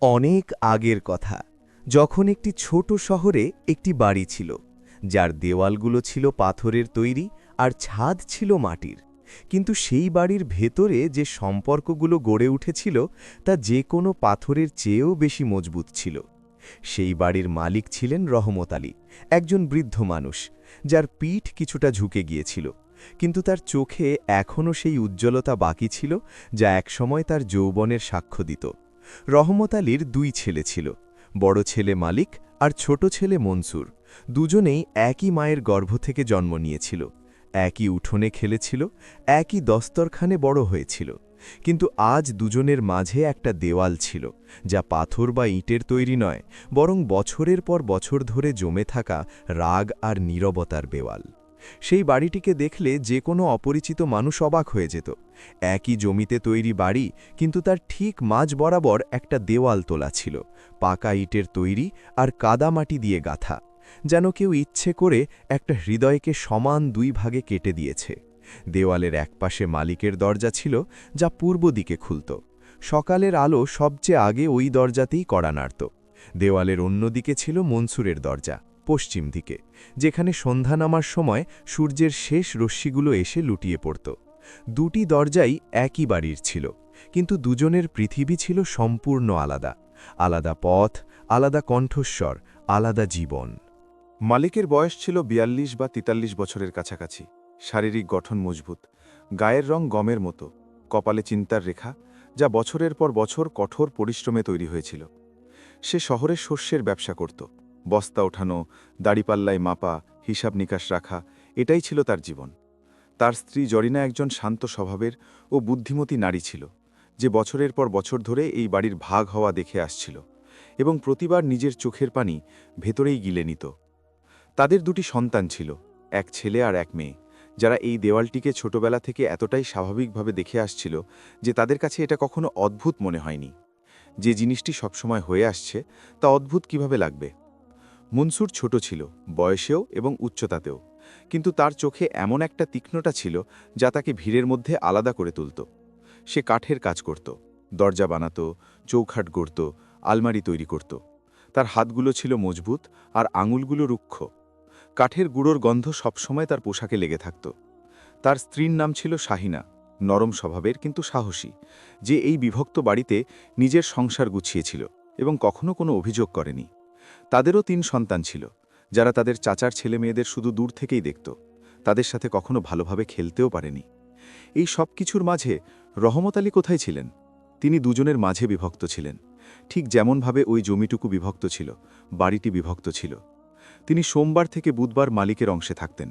অনেক আগের কথা, যখন একটি ছোট শহরে একটি বাড়ি ছিল, যার দেওয়ালগুলো ছিল পাথরের তৈরি আর ছাদ ছিল মাটির। কিন্তু সেই বাড়ির ভেতরে যে সম্পর্কগুলো গড়ে উঠেছিল তা যে কোনো পাথরের চেয়েও বেশি মজবুত ছিল। সেই বাড়ির মালিক ছিলেন রহমত আলী, একজন বৃদ্ধ মানুষ, যার পিঠ কিছুটা ঝুঁকে গিয়েছিল, কিন্তু তার চোখে এখনও সেই উজ্জ্বলতা বাকি ছিল যা একসময় তার যৌবনের সাক্ষ্য দিত। রহমত আলীর দুই ছেলে ছিল, বড় ছেলে মালিক আর ছোট ছেলে মনসুর। দুজনেই একই মায়ের গর্ভ থেকে জন্ম নিয়েছিল, একই উঠোনে খেলেছিল, একই দস্তরখানে বড় হয়েছিল। কিন্তু আজ দুজনের মাঝে একটা দেওয়াল ছিল, যা পাথর বা ইটের তৈরি নয়, বরং বছরের পর বছর ধরে জমে থাকা রাগ আর নীরবতার দেওয়াল। সেই বাড়িটিকে দেখলে যে কোনো অপরিচিত মানুষ অবাক হয়ে যেত। একই জমিতে তৈরি বাড়ি, কিন্তু তার ঠিক মাঝ বরাবর একটা দেওয়াল তোলা ছিল, পাকা ইটের তৈরি আর কাদামাটি দিয়ে গাঁথা, যেন কেউ ইচ্ছে করে একটা হৃদয়কে সমান দুই ভাগে কেটে দিয়েছে। দেওয়ালের একপাশে মালিকের দরজা ছিল, যা পূর্ব দিকে খুলত। সকালের আলো সবচেয়ে আগে ওই দরজাতেই কড়া নাড়ত। দেওয়ালের অন্যদিকে ছিল মনসুরের দরজা, পশ্চিম দিকে, যেখানে সন্ধ্যা নামার সময় সূর্যের শেষ রশ্মিগুলো এসে লুটিয়ে পড়ত। দুটি দরজাই একই বাড়ির ছিল, কিন্তু দুজনের পৃথিবী ছিল সম্পূর্ণ আলাদা। আলাদা পথ, আলাদা কণ্ঠস্বর, আলাদা জীবন। মালিকের বয়স ছিল ৪২ বা ৪৩ বছরের কাছাকাছি। শারীরিক গঠন মজবুত, গায়ের রং গমের মতো, কপালে চিন্তার রেখা, যা বছরের পর বছর কঠোর পরিশ্রমে তৈরি হয়েছিল। সে শহরে শস্যের ব্যবসা করত, বস্তা ওঠানো, দাড়িপাল্লায় মাপা, হিসাব নিকাশ রাখা, এটাই ছিল তার জীবন। তার স্ত্রী জরিনা একজন শান্ত স্বভাবের ও বুদ্ধিমতী নারী ছিল, যে বছরের পর বছর ধরে এই বাড়ির ভাগ হওয়া দেখে আসছিল এবং প্রতিবার নিজের চোখের পানি ভেতরেই গিলে নিত। তাদের দুটি সন্তান ছিল, এক ছেলে আর এক মেয়ে, যারা এই দেওয়ালটিকে ছোটবেলা থেকে এতটাই স্বাভাবিকভাবে দেখে আসছিল যে তাদের কাছে এটা কখনো অদ্ভুত মনে হয়নি। যে জিনিসটি সবসময় হয়ে আসছে তা অদ্ভুত কিভাবে লাগবে। মনসুর ছোট ছিল, বয়সেও এবং উচ্চতাতেও, কিন্তু তার চোখে এমন একটা তীক্ষ্ণতা ছিল যা তাকে ভিড়ের মধ্যে আলাদা করে তুলত। সে কাঠের কাজ করত, দরজা বানাত, চৌখাট গড়ত, আলমারি তৈরি করত। তার হাতগুলো ছিল মজবুত আর আঙুলগুলো রুক্ষ। কাঠের গুঁড়োর গন্ধ সবসময় তার পোশাকে লেগে থাকত। তার স্ত্রীর নাম ছিল শাহিনা, নরম স্বভাবের কিন্তু সাহসী, যে এই বিভক্ত বাড়িতে নিজের সংসার গুছিয়েছিল এবং কখনো কোনো অভিযোগ করেনি। তাদেরও ৩ সন্তান ছিল, যারা তাদের চাচার ছেলে মেয়েদের শুধু দূর থেকেই দেখত, তাদের সাথে কখনো ভালোভাবে খেলতেও পারেনি। এই সব কিছুর মাঝে রহমত আলী কোথায় ছিলেন? তিনি দুজনের মাঝে বিভক্ত ছিলেন, ঠিক যেমনভাবে ওই জমিটুকু বিভক্ত ছিল, বাড়িটি বিভক্ত ছিল। তিনি সোমবার থেকে বুধবার মালিকের অংশে থাকতেন,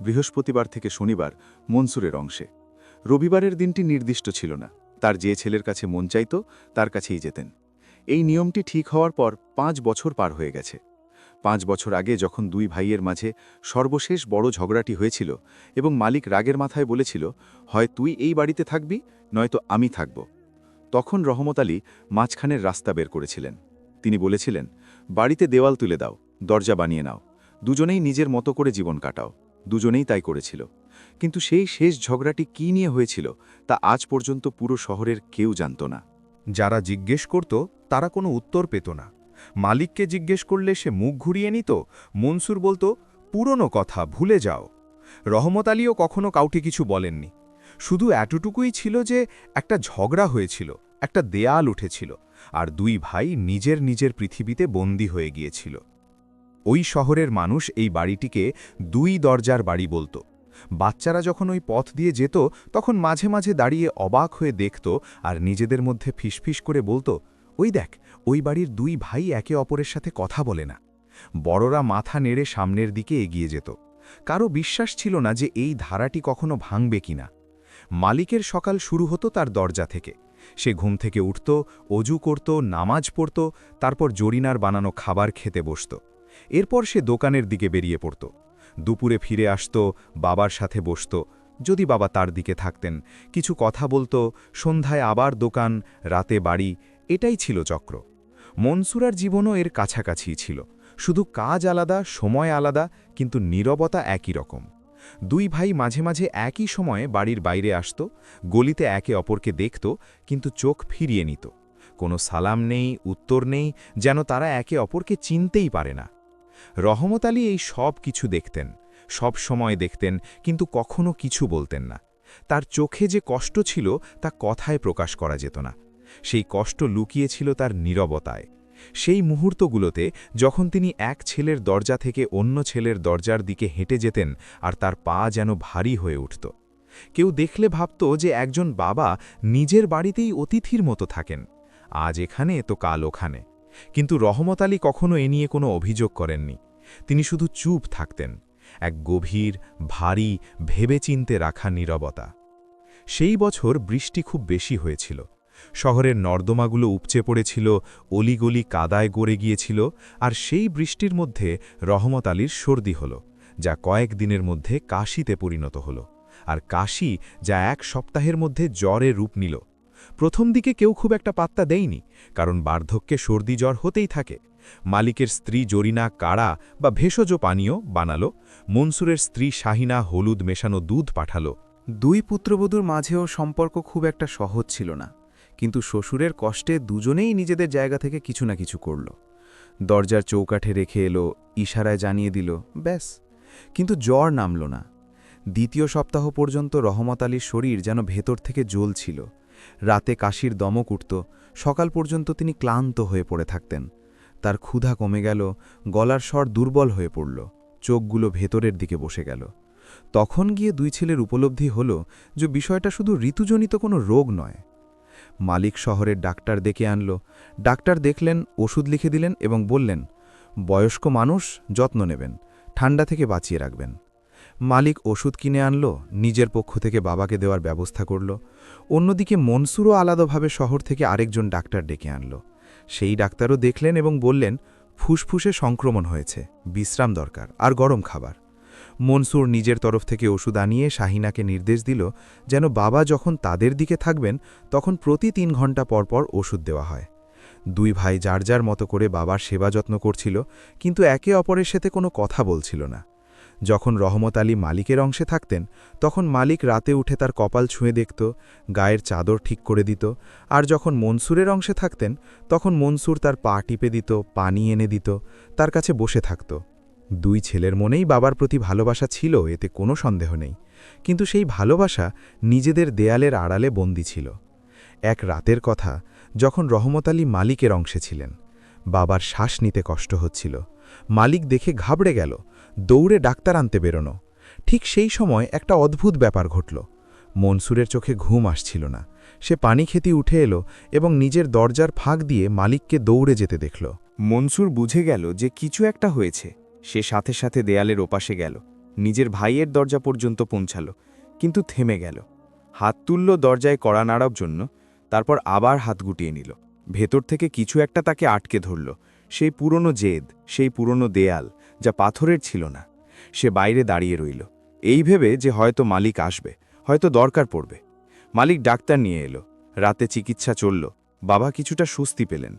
বৃহস্পতিবার থেকে শনিবার মনসুরের অংশে। রবিবারের দিনটি নির্দিষ্ট ছিল না, তার যে ছেলের কাছে মন চাইত তার কাছেই যেতেন। এই নিয়মটি ঠিক হওয়ার পর ৫ বছর পার হয়ে গেছে। ৫ বছর আগে যখন দুই ভাইয়ের মাঝে সর্বশেষ বড় ঝগড়াটি হয়েছিল এবং মালিক রাগের মাথায় বলেছিল, হয় তুই এই বাড়িতে থাকবি, নয়তো আমি থাকব, তখন রহমত আলী মাঝখানের রাস্তা বের করেছিলেন। তিনি বলেছিলেন, বাড়িতে দেওয়াল তুলে দাও, দরজা বানিয়ে নাও, দুজনেই নিজের মতো করে জীবন কাটাও। দুজনেই তাই করেছিল। কিন্তু সেই শেষ ঝগড়াটি কী নিয়ে হয়েছিল তা আজ পর্যন্ত পুরো শহরের কেউ জানত না। যারা জিজ্ঞেস করত তারা কোনো উত্তর পেত না। মালিককে জিজ্ঞেস করলে সে মুখ ঘুরিয়ে নিত, মনসুর বলতো, পুরনো কথা ভুলে যাও। রহমত আলীও কখনো কাউকে কিছু বলেননি। শুধু এতটুকুই ছিল যে একটা ঝগড়া হয়েছিল, একটা দেয়াল উঠেছিল, আর দুই ভাই নিজের নিজের পৃথিবীতে বন্দী হয়ে গিয়েছিল। ওই শহরের মানুষ এই বাড়িটিকে ২ দরজার বাড়ি বলতো। বাচ্চারা যখন ওই পথ দিয়ে যেত তখন মাঝে মাঝে দাঁড়িয়ে অবাক হয়ে দেখত আর নিজেদের মধ্যে ফিসফিস করে বলতো, ওই দেখ, ওই বাড়ির ২ ভাই একে অপরের সাথে কথা বলে না। বড়রা মাথা নেড়ে সামনের দিকে এগিয়ে যেত। কারো বিশ্বাস ছিল না যে এই ধারাটি কখনো ভাঙবে কিনা। মালিকের সকাল শুরু হতো তার দরজা থেকে। সে ঘুম থেকে উঠত, অজু করত, নামাজ পড়ত, তারপর জরিনার বানানো খাবার খেতে বসত। এরপর সে দোকানের দিকে বেরিয়ে পড়ত। দুপুরে ফিরে আসত, বাবার সাথে বসত, যদি বাবা তার দিকে থাকতেন, কিছু কথা বলতো, সন্ধ্যায় আবার দোকান, রাতে বাড়ি, এটাই ছিল চক্র। মনসুরার জীবনও এর কাছাকাছিই ছিল, শুধু কাজ আলাদা, সময় আলাদা, কিন্তু নীরবতা একই রকম। ২ ভাই মাঝে মাঝে একই সময়ে বাড়ির বাইরে আসত, গলিতে একে অপরকে দেখত, কিন্তু চোখ ফিরিয়ে নিত। কোনো সালাম নেই, উত্তর নেই, যেন তারা একে অপরকে চিনতেই পারে না। রহমত আলী এই সব কিছু দেখতেন, সব সময় দেখতেন, কিন্তু কখনো কিছু বলতেন না। তার চোখে যে কষ্ট ছিল তা কথায় প্রকাশ করা যেত না। সেই কষ্ট লুকিয়েছিল তার নীরবতায়। সেই মুহূর্তগুলোতে যখন তিনি এক ছেলের দরজা থেকে অন্য ছেলের দরজার দিকে হেঁটে যেতেন আর তার পা যেন ভারী হয়ে উঠত। কেউ দেখলে ভাবত যে একজন বাবা নিজের বাড়িতেই অতিথির মতো থাকেন, আজ এখানে তো কাল ওখানে। কিন্তু রহমত আলী কখনো এ নিয়ে কোনো অভিযোগ করেননি। তিনি শুধু চুপ থাকতেন, এক গভীর, ভারী, ভেবেচিন্তে রাখা নীরবতা। সেই বছর বৃষ্টি খুব বেশি হয়েছিল। শহরের নর্দমাগুলো উপচে পড়েছিল, অলিগলি কাদায় গড়ে গিয়েছিল, আর সেই বৃষ্টির মধ্যে রহমত আলীর সর্দি হল, যা কয়েক দিনের মধ্যে কাশিতে পরিণত হল, আর কাশি যা এক সপ্তাহের মধ্যে জ্বরে রূপ নিল। প্রথম দিকে কেউ খুব একটা পাত্তা দেয়নি, কারণ বার্ধক্যে সর্দি জ্বর হতেই থাকে। মালিকের স্ত্রী জরিনা কাড়া বা ভেষজ পানীয় বানালো, মনসুরের স্ত্রী শাহিনা হলুদ মেশানো দুধ পাঠালো। দুই পুত্রবধূর মাঝেও সম্পর্ক খুব একটা সহজ ছিল না, কিন্তু শ্বশুরের কষ্টে দুজনেই নিজেদের জায়গা থেকে কিছু না কিছু করল। দরজার চৌকাঠে রেখে এলো, ইশারায় জানিয়ে দিল, ব্যাস। কিন্তু জ্বর নামল না। দ্বিতীয় সপ্তাহ পর্যন্ত রহমত আলীর শরীর যেন ভেতর থেকে জ্বলছিল। রাতে কাশির দমক উঠত, সকাল পর্যন্ত তিনি ক্লান্ত হয়ে পড়ে থাকতেন। তার ক্ষুধা কমে গেল, গলার স্বর দুর্বল হয়ে পড়ল, চোখগুলো ভেতরের দিকে বসে গেল। তখন গিয়ে দুই ছেলের উপলব্ধি হল যে বিষয়টা শুধু ঋতুজনিত কোনো রোগ নয়। মালিক শহরের ডাক্তার ডেকে আনল। ডাক্তার দেখলেন, ওষুধ লিখে দিলেন এবং বললেন, বয়স্ক মানুষ, যত্ন নেবেন, ঠান্ডা থেকে বাঁচিয়ে রাখবেন। মালিক ওষুধ কিনে আনল, নিজের পক্ষ থেকে বাবাকে দেওয়ার ব্যবস্থা করল। অন্যদিকে মনসুরও আলাদাভাবে শহর থেকে আরেকজন ডাক্তার ডেকে আনল। সেই ডাক্তারও দেখলেন এবং বললেন, ফুসফুসে সংক্রমণ হয়েছে, বিশ্রাম দরকার আর গরম খাবার। মনসুর নিজের তরফ থেকে ওষুধ আনিয়ে শাহিনাকে নির্দেশ দিল যেন বাবা যখন তাদের দিকে থাকবেন তখন প্রতি 3 ঘন্টা পর পর ওষুধ দেওয়া হয়। দুই ভাই যার যার মতো করে বাবার সেবা যত্ন করছিল, কিন্তু একে অপরের সাথে কোনো কথা বলছিল না। যখন রহমত আলী মালিকের অংশে থাকতেন তখন মালিক রাতে উঠে তার কপাল ছুঁয়ে দেখত, গায়ের চাদর ঠিক করে দিত, আর যখন মনসুরের অংশে থাকতেন তখন মনসুর তার পা টিপে দিত, পানি এনে দিত, তার কাছে বসে থাকত। দুই ছেলের মনেই বাবার প্রতি ভালোবাসা ছিল, এতে কোনো সন্দেহ নেই, কিন্তু সেই ভালোবাসা নিজেদের দেয়ালের আড়ালে বন্দী ছিল। এক রাতের কথা, যখন রহমত আলী মালিকের অংশে ছিলেন। বাবার শ্বাস নিতে কষ্ট হচ্ছিল। মালিক দেখে ঘাবড়ে গেল, দৌড়ে ডাক্তার আনতে বেরোনো। ঠিক সেই সময় একটা অদ্ভুত ব্যাপার ঘটল। মনসুরের চোখে ঘুম আসছিল না। সে পানি খেতে উঠে এলো এবং নিজের দরজার ফাঁক দিয়ে মালিককে দৌড়ে যেতে দেখল। মনসুর বুঝে গেল যে কিছু একটা হয়েছে। সে সাথে সাথে দেয়ালের ওপাশে গেল, নিজের ভাইয়ের দরজা পর্যন্ত পৌঁছাল, কিন্তু থেমে গেল। হাত তুলল দরজায় কড়া নাড়ার জন্য, তারপর আবার হাত গুটিয়ে নিল। ভেতর থেকে কিছু একটা তাকে আটকে ধরল, সেই পুরনো জেদ, সেই পুরনো দেয়াল যা পাথরের ছিল না। সে বাইরে দাঁড়িয়ে রইল, এই ভেবে যে হয়তো মালিক আসবে, হয়তো দরকার পড়বে। মালিক ডাক্তার নিয়ে এলো, রাতে চিকিৎসা চলল, বাবা কিছুটা স্বস্তি পেলেন।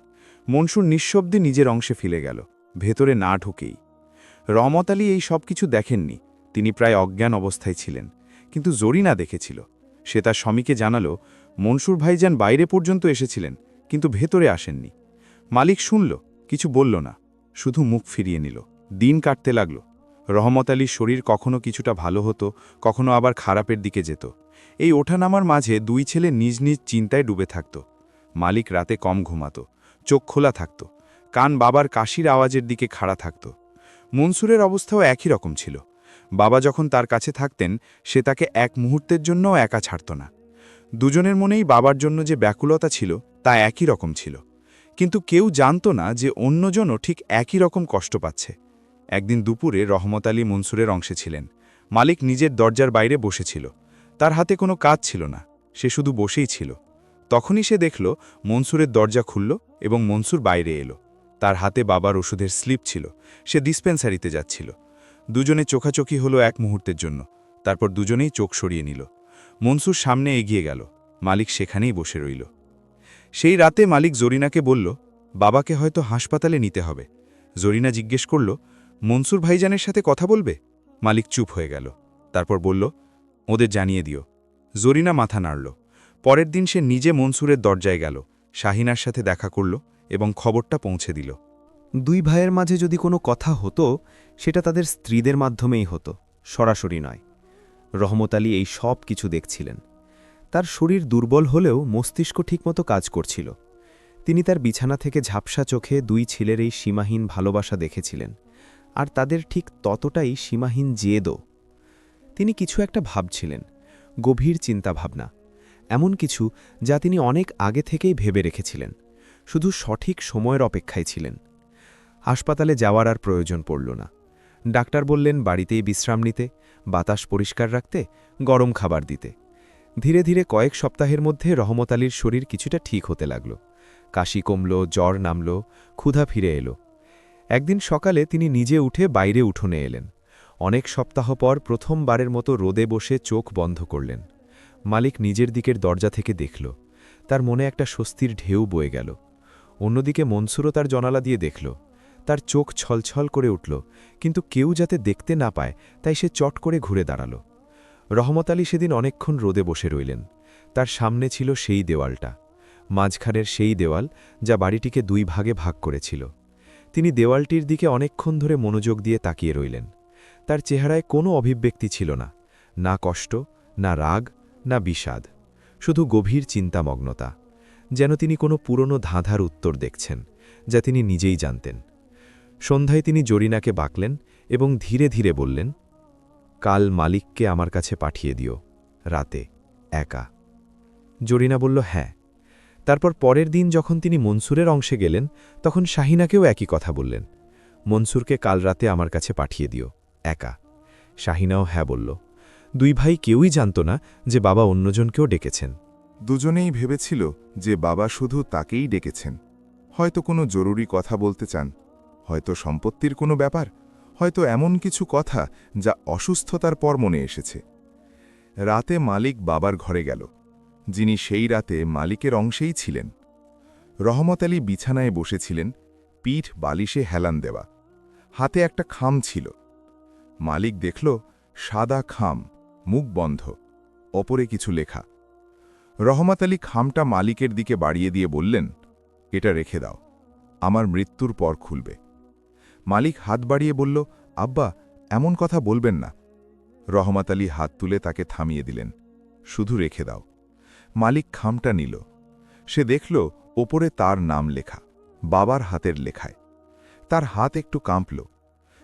মনসুর নিঃশব্দে নিজের অংশে ফিরে গেল, ভেতরে না ঢুকেই। রহমত আলী এই সব কিছু দেখেননি, তিনি প্রায় অজ্ঞান অবস্থায় ছিলেন, কিন্তু জরিনা দেখেছিল। সে তার স্বামীকে জানালো, মনসুর ভাইজান বাইরে পর্যন্ত এসেছিলেন, কিন্তু ভেতরে আসেননি। মালিক শুনল, কিছু বলল না, শুধু মুখ ফিরিয়ে নিল। দিন কাটতে লাগল। রহমত আলীর শরীর কখনো কিছুটা ভালো হতো, কখনো আবার খারাপের দিকে যেত। এই ওঠানামার মাঝে দুই ছেলে নিজ নিজ চিন্তায় ডুবে থাকত। মালিক রাতে কম ঘুমাত, চোখ খোলা থাকত, কান বাবার কাশির আওয়াজের দিকে খাড়া থাকত। মনসুরের অবস্থাও একই রকম ছিল। বাবা যখন তার কাছে থাকতেন, সে তাকে এক মুহূর্তের জন্যও একা ছাড়ত না। দুজনের মনেই বাবার জন্য যে ব্যাকুলতা ছিল তা একই রকম ছিল, কিন্তু কেউ জানত না যে অন্যজনও ঠিক একই রকম কষ্ট পাচ্ছে। একদিন দুপুরে রহমত আলী মনসুরের অংশে ছিলেন। মালিক নিজের দরজার বাইরে বসেছিল, তার হাতে কোনো কাজ ছিল না, সে শুধু বসেই ছিল। তখনই সে দেখল মনসুরের দরজা খুলল এবং মনসুর বাইরে এলো। তার হাতে বাবার ওষুধের স্লিপ ছিল, সে ডিসপেন্সারিতে যাচ্ছিল। দুজনে চোখাচোখি হলো এক মুহূর্তের জন্য, তারপর দুজনেই চোখ সরিয়ে নিল। মনসুর সামনে এগিয়ে গেল, মালিক সেখানেই বসে রইল। সেই রাতে মালিক জরিনাকে বলল, বাবাকে হয়তো হাসপাতালে নিতে হবে। জরিনা জিজ্ঞেস করল, মনসুর ভাইজানের সাথে কথা বলবে? মালিক চুপ হয়ে গেল, তারপর বলল, ওদের জানিয়ে দিও। জরিনা মাথা নাড়ল। পরের দিন সে নিজে মনসুরের দরজায় গেল, শাহিনার সাথে দেখা করল এবং খবরটা পৌঁছে দিল। দুই ভাইয়ের মাঝে যদি কোনো কথা হতো সেটা তাদের স্ত্রীদের মাধ্যমেই হতো, সরাসরি নয়। রহমত আলী এই সব কিছু দেখছিলেন। তার শরীর দুর্বল হলেও মস্তিষ্ক ঠিকমতো কাজ করছিল। তিনি তার বিছানা থেকে ঝাপসা চোখে দুই ছেলের এই সীমাহীন ভালোবাসা দেখেছিলেন, আর তাদের ঠিক ততটাই সীমাহীন জেদও। তিনি কিছু একটা ভাবছিলেন, গভীর চিন্তাভাবনা, এমন কিছু যা তিনি অনেক আগে থেকেই ভেবে রেখেছিলেন, শুধু সঠিক সময়ের অপেক্ষায় ছিলেন। হাসপাতালে যাওয়ার আর প্রয়োজন পড়ল না। ডাক্তার বললেন বাড়িতেই বিশ্রাম নিতে, বাতাস পরিষ্কার রাখতে, গরম খাবার দিতে। ধীরে ধীরে কয়েক সপ্তাহের মধ্যে রহমত আলীর শরীর কিছুটা ঠিক হতে লাগল। কাশি কমল, জ্বর নামল, ক্ষুধা ফিরে এলো। একদিন সকালে তিনি নিজে উঠে বাইরে উঠোনে এলেন। অনেক সপ্তাহ পর প্রথমবারের মতো রোদে বসে চোখ বন্ধ করলেন। মালিক নিজের দিকের দরজা থেকে দেখল। তার মনে একটা স্বস্তির ঢেউ বয়ে গেল। অন্যদিকে মনসুরও তার জানালা দিয়ে দেখল। তার চোখ ছলছল করে উঠল, কিন্তু কেউ যাতে দেখতে না পায় তাই সে চট করে ঘুরে দাঁড়াল। রহমত আলী সেদিন অনেকক্ষণ রোদে বসে রইলেন। তার সামনে ছিল সেই দেওয়ালটা, মাঝখানের সেই দেওয়াল যা বাড়িটিকে দুই ভাগে ভাগ করেছিল। তিনি দেওয়ালটির দিকে অনেকক্ষণ ধরে মনোযোগ দিয়ে তাকিয়ে রইলেন। তার চেহারায় কোনো অভিব্যক্তি ছিল না, না কষ্ট, না রাগ, না বিষাদ, শুধু গভীর চিন্তামগ্নতা, যেন তিনি কোনো পুরনো ধাঁধার উত্তর দেখছেন, যা তিনি নিজেই জানতেন। সন্ধ্যায় তিনি জরিনাকে বাকলেন এবং ধীরে ধীরে বললেন, কাল মালিককে আমার কাছে পাঠিয়ে দিও, রাতে, একা। জরিনা বলল হ্যাঁ। তারপর পরের দিন যখন তিনি মনসুরের অংশে গেলেন, তখন শাহিনাকেও একই কথা বললেন, মনসুরকে কাল রাতে আমার কাছে পাঠিয়ে দিও, একা। শাহিনাও হ্যাঁ বলল। দুই ভাই কেউই জানত না যে বাবা অন্যজনকেও ডেকেছেন। দুজনেই ভেবেছিল যে বাবা শুধু তাকেই ডেকেছেন। হয়তো কোনো জরুরি কথা বলতে চান, হয়তো সম্পত্তির কোনো ব্যাপার, হয়তো এমন কিছু কথা যা অসুস্থতার পর মনে এসেছে। রাতে মালিক বাবার ঘরে গেল, যিনি সেই রাতে মালিকের অংশেই ছিলেন। রহমত আলী বিছানায় বসেছিলেন, পিঠ বালিশে হেলান দেওয়া, হাতে একটা খাম ছিল। মালিক দেখল সাদা খাম, মুখ বন্ধ, ওপরে কিছু লেখা। রহমত আলী খামটা মালিকের দিকে বাড়িয়ে দিয়ে বললেন, এটা রেখে দাও, আমার মৃত্যুর পর খুলবে। মালিক হাত বাড়িয়ে বলল, আব্বা, এমন কথা বলবেন না। রহমত আলী হাত তুলে তাকে থামিয়ে দিলেন, শুধু রেখে দাও। মালিক খামটা নিল। সে দেখল ওপরে তার নাম লেখা, বাবার হাতের লেখায়। তার হাত একটু কাঁপল।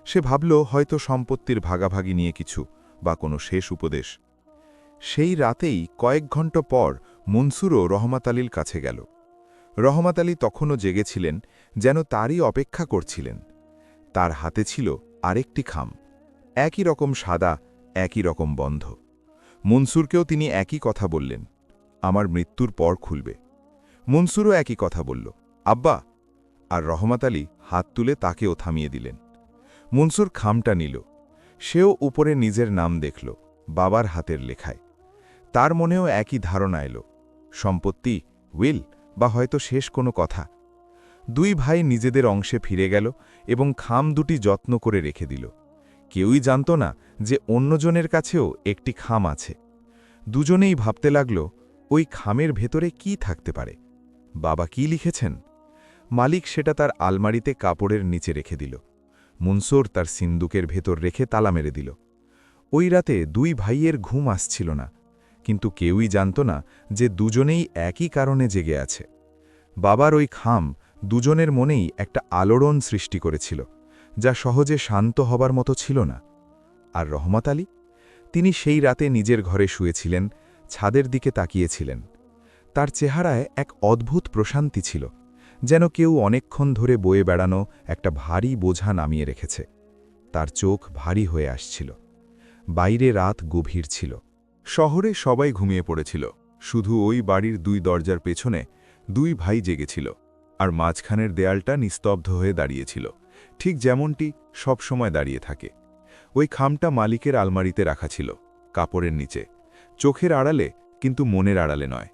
সে ভাবল হয়তো সম্পত্তির ভাগাভাগি নিয়ে কিছু, বা কোনো শেষ উপদেশ। সেই রাতেই কয়েক ঘণ্টা পর মনসুরও রহমত আলীর কাছে গেল। রহমত আলী তখনও জেগেছিলেন, যেন তারই অপেক্ষা করছিলেন। তার হাতে ছিল আরেকটি খাম, একই রকম সাদা, একই রকম বন্ধ। মনসুরকেও তিনি একই কথা বললেন, আমার মৃত্যুর পর খুলবে। মনসুরও একই কথা বলল, আব্বা। আর রহমত আলী হাত তুলে তাকেও থামিয়ে দিলেন। মনসুর খামটা নিল। সেও উপরে নিজের নাম দেখল, বাবার হাতের লেখায়। তার মনেও একই ধারণা এলো, সম্পত্তি, উইল, বা হয়তো শেষ কোনো কথা। দুই ভাই নিজেদের অংশে ফিরে গেল এবং খাম দুটি যত্ন করে রেখে দিল। কেউই জানত না যে অন্যজনের কাছেও একটি খাম আছে। দুজনেই ভাবতে লাগল, ওই খামের ভেতরে কি থাকতে পারে। বাবা কি লিখেছেন? মালিক সেটা তার আলমারিতে কাপড়ের নিচে রেখে দিল। মনসুর তার সিন্দুকের ভেতর রেখে তালা মেরে দিল। ওই রাতে দুই ভাইয়ের ঘুম আসছিল না, কিন্তু কেউই জানত না যে দুজনেই একই কারণে জেগে আছে। বাবার ওই খাম দুজনের মনেই একটা আলোড়ন সৃষ্টি করেছিল, যা সহজে শান্ত হবার মতো ছিল না। আর রহমত আলী, তিনি সেই রাতে নিজের ঘরে শুয়েছিলেন, ছাদের দিকে তাকিয়েছিলেন। তার চেহারায় এক অদ্ভুত প্রশান্তি ছিল, যেন কেউ অনেকক্ষণ ধরে বয়ে বেড়ানো একটা ভারী বোঝা নামিয়ে রেখেছে। তার চোখ ভারী হয়ে আসছিল। বাইরে রাত গভীর ছিল। শহরে সবাই ঘুমিয়ে পড়েছিল, শুধু ওই বাড়ির দুই দরজার পেছনে দুই ভাই জেগেছিল, আর মাঝখানের দেয়ালটা নিস্তব্ধ হয়ে দাঁড়িয়েছিল, ঠিক যেমনটি সবসময় দাঁড়িয়ে থাকে। ওই খামটা মালিকের আলমারিতে রাখা ছিল, কাপড়ের নিচে, চোখের আড়ালে, কিন্তু মনের আড়ালে নয়।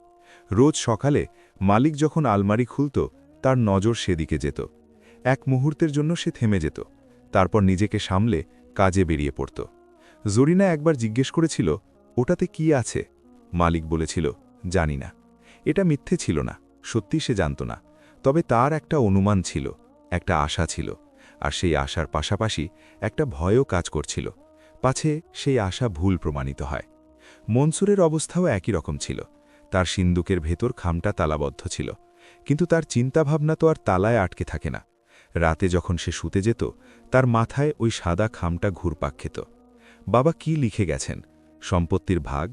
রোজ সকালে মালিক যখন আলমারি খুলত, তার নজর সেদিকে যেত। এক মুহূর্তের জন্য সে থেমে যেত, তারপর নিজেকে সামলে কাজে বেরিয়ে পড়ত। জরিনা একবার জিজ্ঞেস করেছিল, ওটাতে কি আছে? মালিক বলেছিল, জানি না। এটা মিথ্যে ছিল না, সত্যি সে জানত না, তবে তার একটা অনুমান ছিল, একটা আশা ছিল, আর সেই আশার পাশাপাশি একটা ভয়ও কাজ করছিল, পাছে সেই আশা ভুল প্রমাণিত হয়। মনসুরের অবস্থাও একই রকম ছিল। তার সিন্দুকের ভেতর খামটা তালাবদ্ধ ছিল, কিন্তু তার চিন্তাভাবনা তো আর তালায় আটকে থাকে না। রাতে যখন সে শুতে যেত, তার মাথায় ওই সাদা খামটা ঘুরপাক খেত। বাবা কি লিখে গেছেন? সম্পত্তির ভাগ,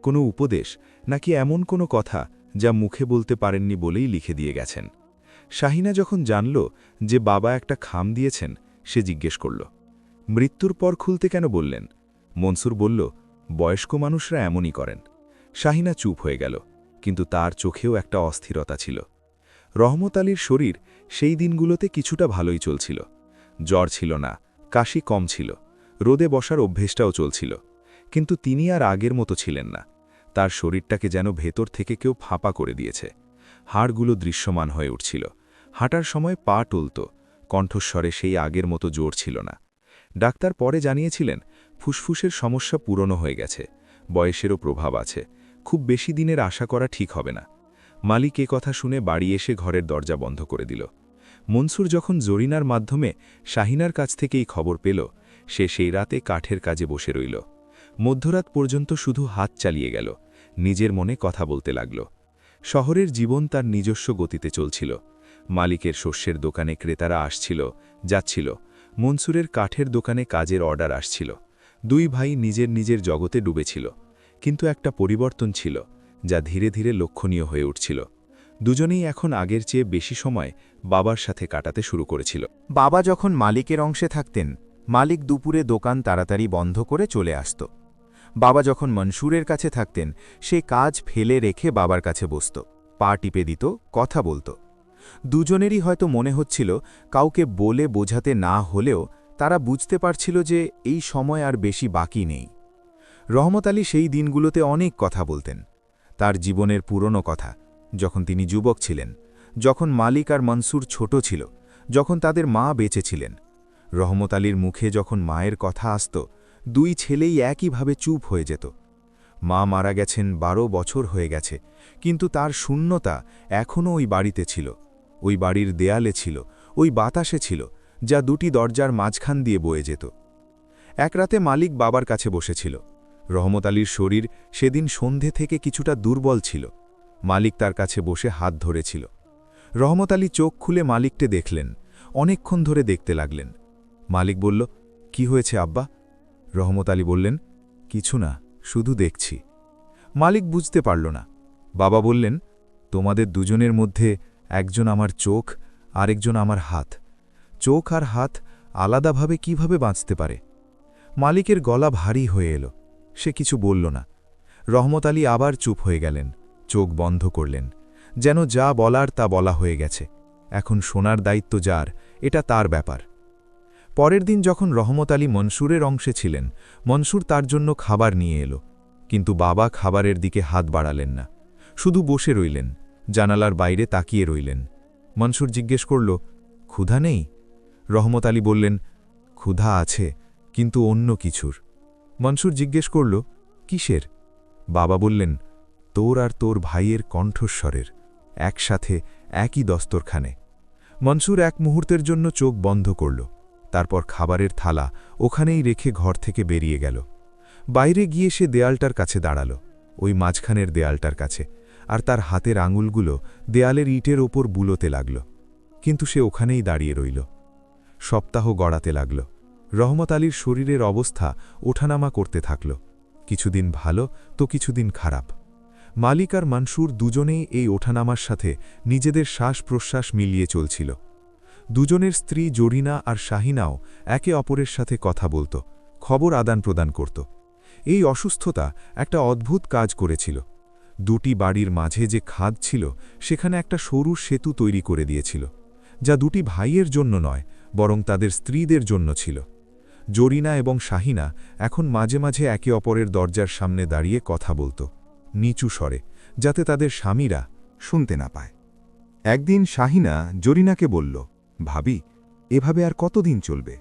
কোনো উপদেশ, নাকি এমন কোনো কথা যা মুখে বলতে পারেননি বলেই লিখে দিয়ে গেছেন? শাহিনা যখন জানল যে বাবা একটা খাম দিয়েছেন, সে জিজ্ঞেস করল, মৃত্যুর পর খুলতে কেন বললেন? মনসুর বলল, বয়স্ক মানুষরা এমনই করেন। শাহিনা চুপ হয়ে গেল, কিন্তু তার চোখেও একটা অস্থিরতা ছিল। রহমত আলীর শরীর সেই দিনগুলোতে কিছুটা ভালোই চলছিল। জ্বর ছিল না, কাশি কম ছিল, রোদে বসার অভ্যেসটাও চলছিল, কিন্তু তিনি আর আগের মতো ছিলেন না। তার শরীরটাকে যেন ভেতর থেকে কেউ ফাঁপা করে দিয়েছে। হাড়গুলো দৃশ্যমান হয়ে উঠছিল, হাঁটার সময় পা টলত, কণ্ঠস্বরে সেই আগের মতো জোর ছিল না। ডাক্তার পরে জানিয়েছিলেন, ফুসফুসের সমস্যা পুরনো হয়ে গেছে, বয়সেরও প্রভাব আছে, খুব বেশি দিনের আশা করা ঠিক হবে না। মালিক এ কথা শুনে বাড়ি এসে ঘরের দরজা বন্ধ করে দিল। মনসুর যখন জরিনার মাধ্যমে শাহিনার কাছ থেকে এই খবর পেল, সে সেই রাতে কাঠের কাজে বসে রইল। মধ্যরাত পর্যন্ত শুধু হাত চালিয়ে গেল, নিজের মনে কথা বলতে লাগল। শহরের জীবন তার নিজস্ব গতিতে চলছিল। মালিকের শস্যের দোকানে ক্রেতারা আসছিল, যাচ্ছিল। মনসুরের কাঠের দোকানে কাজের অর্ডার আসছিল। দুই ভাই নিজের নিজের জগতে ডুবেছিল, কিন্তু একটা পরিবর্তন ছিল যা ধীরে ধীরে লক্ষণীয় হয়ে উঠছিল। দুজনেই এখন আগের চেয়ে বেশি সময় বাবার সাথে কাটাতে শুরু করেছিল। বাবা যখন মালিকের অংশে থাকতেন, মালিক দুপুরে দোকান তাড়াতাড়ি বন্ধ করে চলে আসত। বাবা যখন মনসুরের কাছে থাকতেন, সে কাজ ফেলে রেখে বাবার কাছে বসত, পা টিপে দিত, কথা বলত। দুজনেরই হয়তো মনে হচ্ছিল, কাউকে বলে বোঝাতে না হলেও তারা বুঝতে পারছিল যে এই সময় আর বেশি বাকি নেই। রহমত আলী সেই দিনগুলোতে অনেক কথা বলতেন, তার জীবনের পুরনো কথা, যখন তিনি যুবক ছিলেন, যখন মালিক আর মনসুর ছোট ছিল, যখন তাদের মা বেঁচে ছিলেন। রহমত আলীর মুখে যখন মায়ের কথা আসত, দুই ছেলেই একইভাবে চুপ হয়ে যেত। মা মারা গেছেন, 12 বছর হয়ে গেছে, কিন্তু তার শূন্যতা এখনও ওই বাড়িতে ছিল, ওই বাড়ির দেয়ালে ছিল, ওই বাতাসে ছিল, যা দুটি দরজার মাঝখান দিয়ে বয়ে যেত। এক রাতে মালিক বাবার কাছে বসেছিল। রহমত আলীর শরীর সেদিন সন্ধে থেকে কিছুটা দুর্বল ছিল। মালিক তার কাছে বসে হাত ধরেছিল। রহমত আলী চোখ খুলে মালিককে দেখলেন, অনেকক্ষণ ধরে দেখতে লাগলেন। মালিক বলল, কি হয়েছে আব্বা? রহমত আলী বললেন, কিছু না, শুধু দেখছি। মালিক বুঝতে পারল না। বাবা বললেন, তোমাদের দুজনের মধ্যে একজন আমার চোখ, আরেকজন আমার হাত। চোখ আর হাত আলাদাভাবে কিভাবে বাঁচতে পারে? মালিকের গলা ভারী হয়ে এলো, সে কিছু বলল না। রহমত আলী আবার চুপ হয়ে গেলেন, চোখ বন্ধ করলেন, যেন যা বলার তা বলা হয়ে গেছে, এখন শোনার দায়িত্ব যার, এটা তার ব্যাপার। পরের দিন যখন রহমত আলী মনসুরের অংশে ছিলেন, মনসুর তার জন্য খাবার নিয়ে এলো, কিন্তু বাবা খাবারের দিকে হাত বাড়ালেন না, শুধু বসে রইলেন, জানালার বাইরে তাকিয়ে রইলেন। মনসুর জিজ্ঞেস করল, ক্ষুধা নেই? রহমত আলী বললেন, ক্ষুধা আছে, কিন্তু অন্য কিছুর। মনসুর জিজ্ঞেস করল, কিসের? বাবা বললেন, তোর আর তোর ভাইয়ের কণ্ঠস্বরের, একসাথে একই দস্তরখানে। মনসুর এক মুহূর্তের জন্য চোখ বন্ধ করল, তারপর খাবারের থালা ওখানেই রেখে ঘর থেকে বেরিয়ে গেল। বাইরে গিয়ে সে দেয়ালটার কাছে দাঁড়াল, ওই মাঝখানের দেয়ালটার কাছে, আর তার হাতের আঙুলগুলো দেয়ালের ইটের ওপর বুলোতে লাগল। কিন্তু সে ওখানেই দাঁড়িয়ে রইল। সপ্তাহ গড়াতে লাগল। রহমত আলীর শরীরের অবস্থা ওঠানামা করতে থাকল, কিছুদিন ভালো তো কিছুদিন খারাপ। মালিক আর মনসুর দুজনেই এই ওঠানামার সাথে নিজেদের শ্বাস প্রশ্বাস মিলিয়ে চলছিল। দুজনের স্ত্রী জরিনা আর শাহিনাও একে অপরের সাথে কথা বলত, খবর আদান প্রদান করত। এই অসুস্থতা একটা অদ্ভুত কাজ করেছিল। দুটি বাড়ির মাঝে যে খাদ ছিল, সেখানে একটা সরু সেতু তৈরি করে দিয়েছিল, যা দুটি ভাইয়ের জন্য নয়, বরং তাদের স্ত্রীদের জন্য ছিল। জরিনা এবং শাহিনা এখন মাঝে মাঝে একে অপরের দরজার সামনে দাঁড়িয়ে কথা বলত, নিচু স্বরে, যাতে তাদের স্বামীরা শুনতে না পায়। একদিন শাহিনা জরিনাকে বলল, ভাবি, এভাবে আর কতদিন চলবে?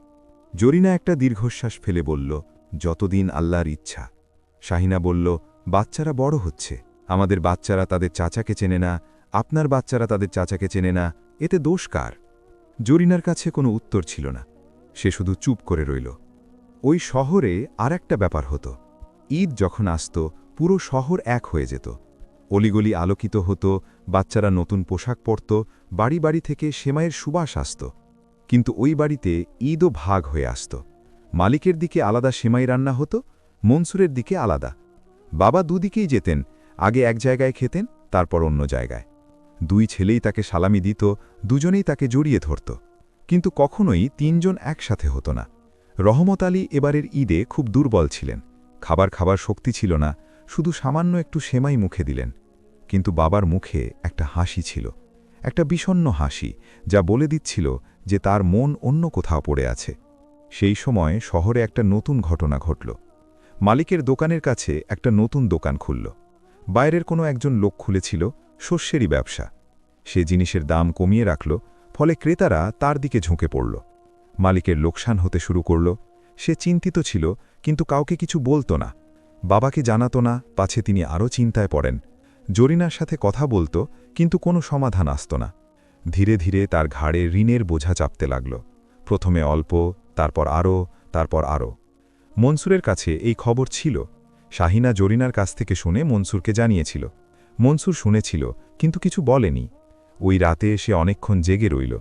জরিনা একটা দীর্ঘশ্বাস ফেলে বলল, যতদিন আল্লাহর ইচ্ছা। শাহিনা বলল, বাচ্চারা বড় হচ্ছে, আমাদের বাচ্চারা তাদের চাচাকে চেনে না, আপনার বাচ্চারা তাদের চাচাকে চেনে না, এতে দোষ কার? জরিনার কাছে কোনো উত্তর ছিল না। সে শুধু চুপ করে রইল। ওই শহরে আর একটা ব্যাপার হতো। ঈদ যখন আসত, পুরো শহর এক হয়ে যেত। অলিগলি আলোকিত হতো, বাচ্চারা নতুন পোশাক পরত, বাড়ি বাড়ি থেকে সেমাইয়ের সুবাস আসত। কিন্তু ওই বাড়িতে ঈদও ভাগ হয়ে আসত। মালিকের দিকে আলাদা সেমাই রান্না হতো, মনসুরের দিকে আলাদা। বাবা দুদিকেই যেতেন, আগে এক জায়গায় খেতেন, তারপর অন্য জায়গায়। দুই ছেলেই তাকে সালামি দিত, দুজনেই তাকে জড়িয়ে ধরত। কিন্তু কখনোই তিনজন একসাথে হতো না। রহমত আলী এবারের ঈদে খুব দুর্বল ছিলেন। খাবার শক্তি ছিল না, শুধু সামান্য একটু সেমাই মুখে দিলেন। কিন্তু বাবার মুখে একটা হাসি ছিল, একটা বিষণ্ণ হাসি, যা বলে দিচ্ছিল যে তার মন অন্য কোথাও পড়ে আছে। সেই সময় শহরে একটা নতুন ঘটনা ঘটল। মালিকের দোকানের কাছে একটা নতুন দোকান খুলল। বাইরের কোনো একজন লোক খুলেছিল, শস্যেরই ব্যবসা। সে জিনিসের দাম কমিয়ে রাখল, ফলে ক্রেতারা তার দিকে ঝুঁকে পড়ল। মালিকের লোকসান হতে শুরু করল। সে চিন্তিত ছিল, কিন্তু কাউকে কিছু বলত না। বাবাকে জানাত না, পাছে তিনি আরও চিন্তায় পড়েন। জরিনার সাথে কথা বলত, কিন্তু কোনো সমাধান আসত না। ধীরে ধীরে তার ঘাড়ে ঋণের বোঝা চাপতে লাগল। প্রথমে অল্প, তারপর আরও। মনসুরের কাছে এই খবর ছিল। শাহিনা জরিনার কাছ থেকে শুনে মনসুরকে জানিয়েছিল। মনসুর শুনেছিল, কিন্তু কিছু বলেনি। ওই রাতে সে অনেকক্ষণ জেগে রইল।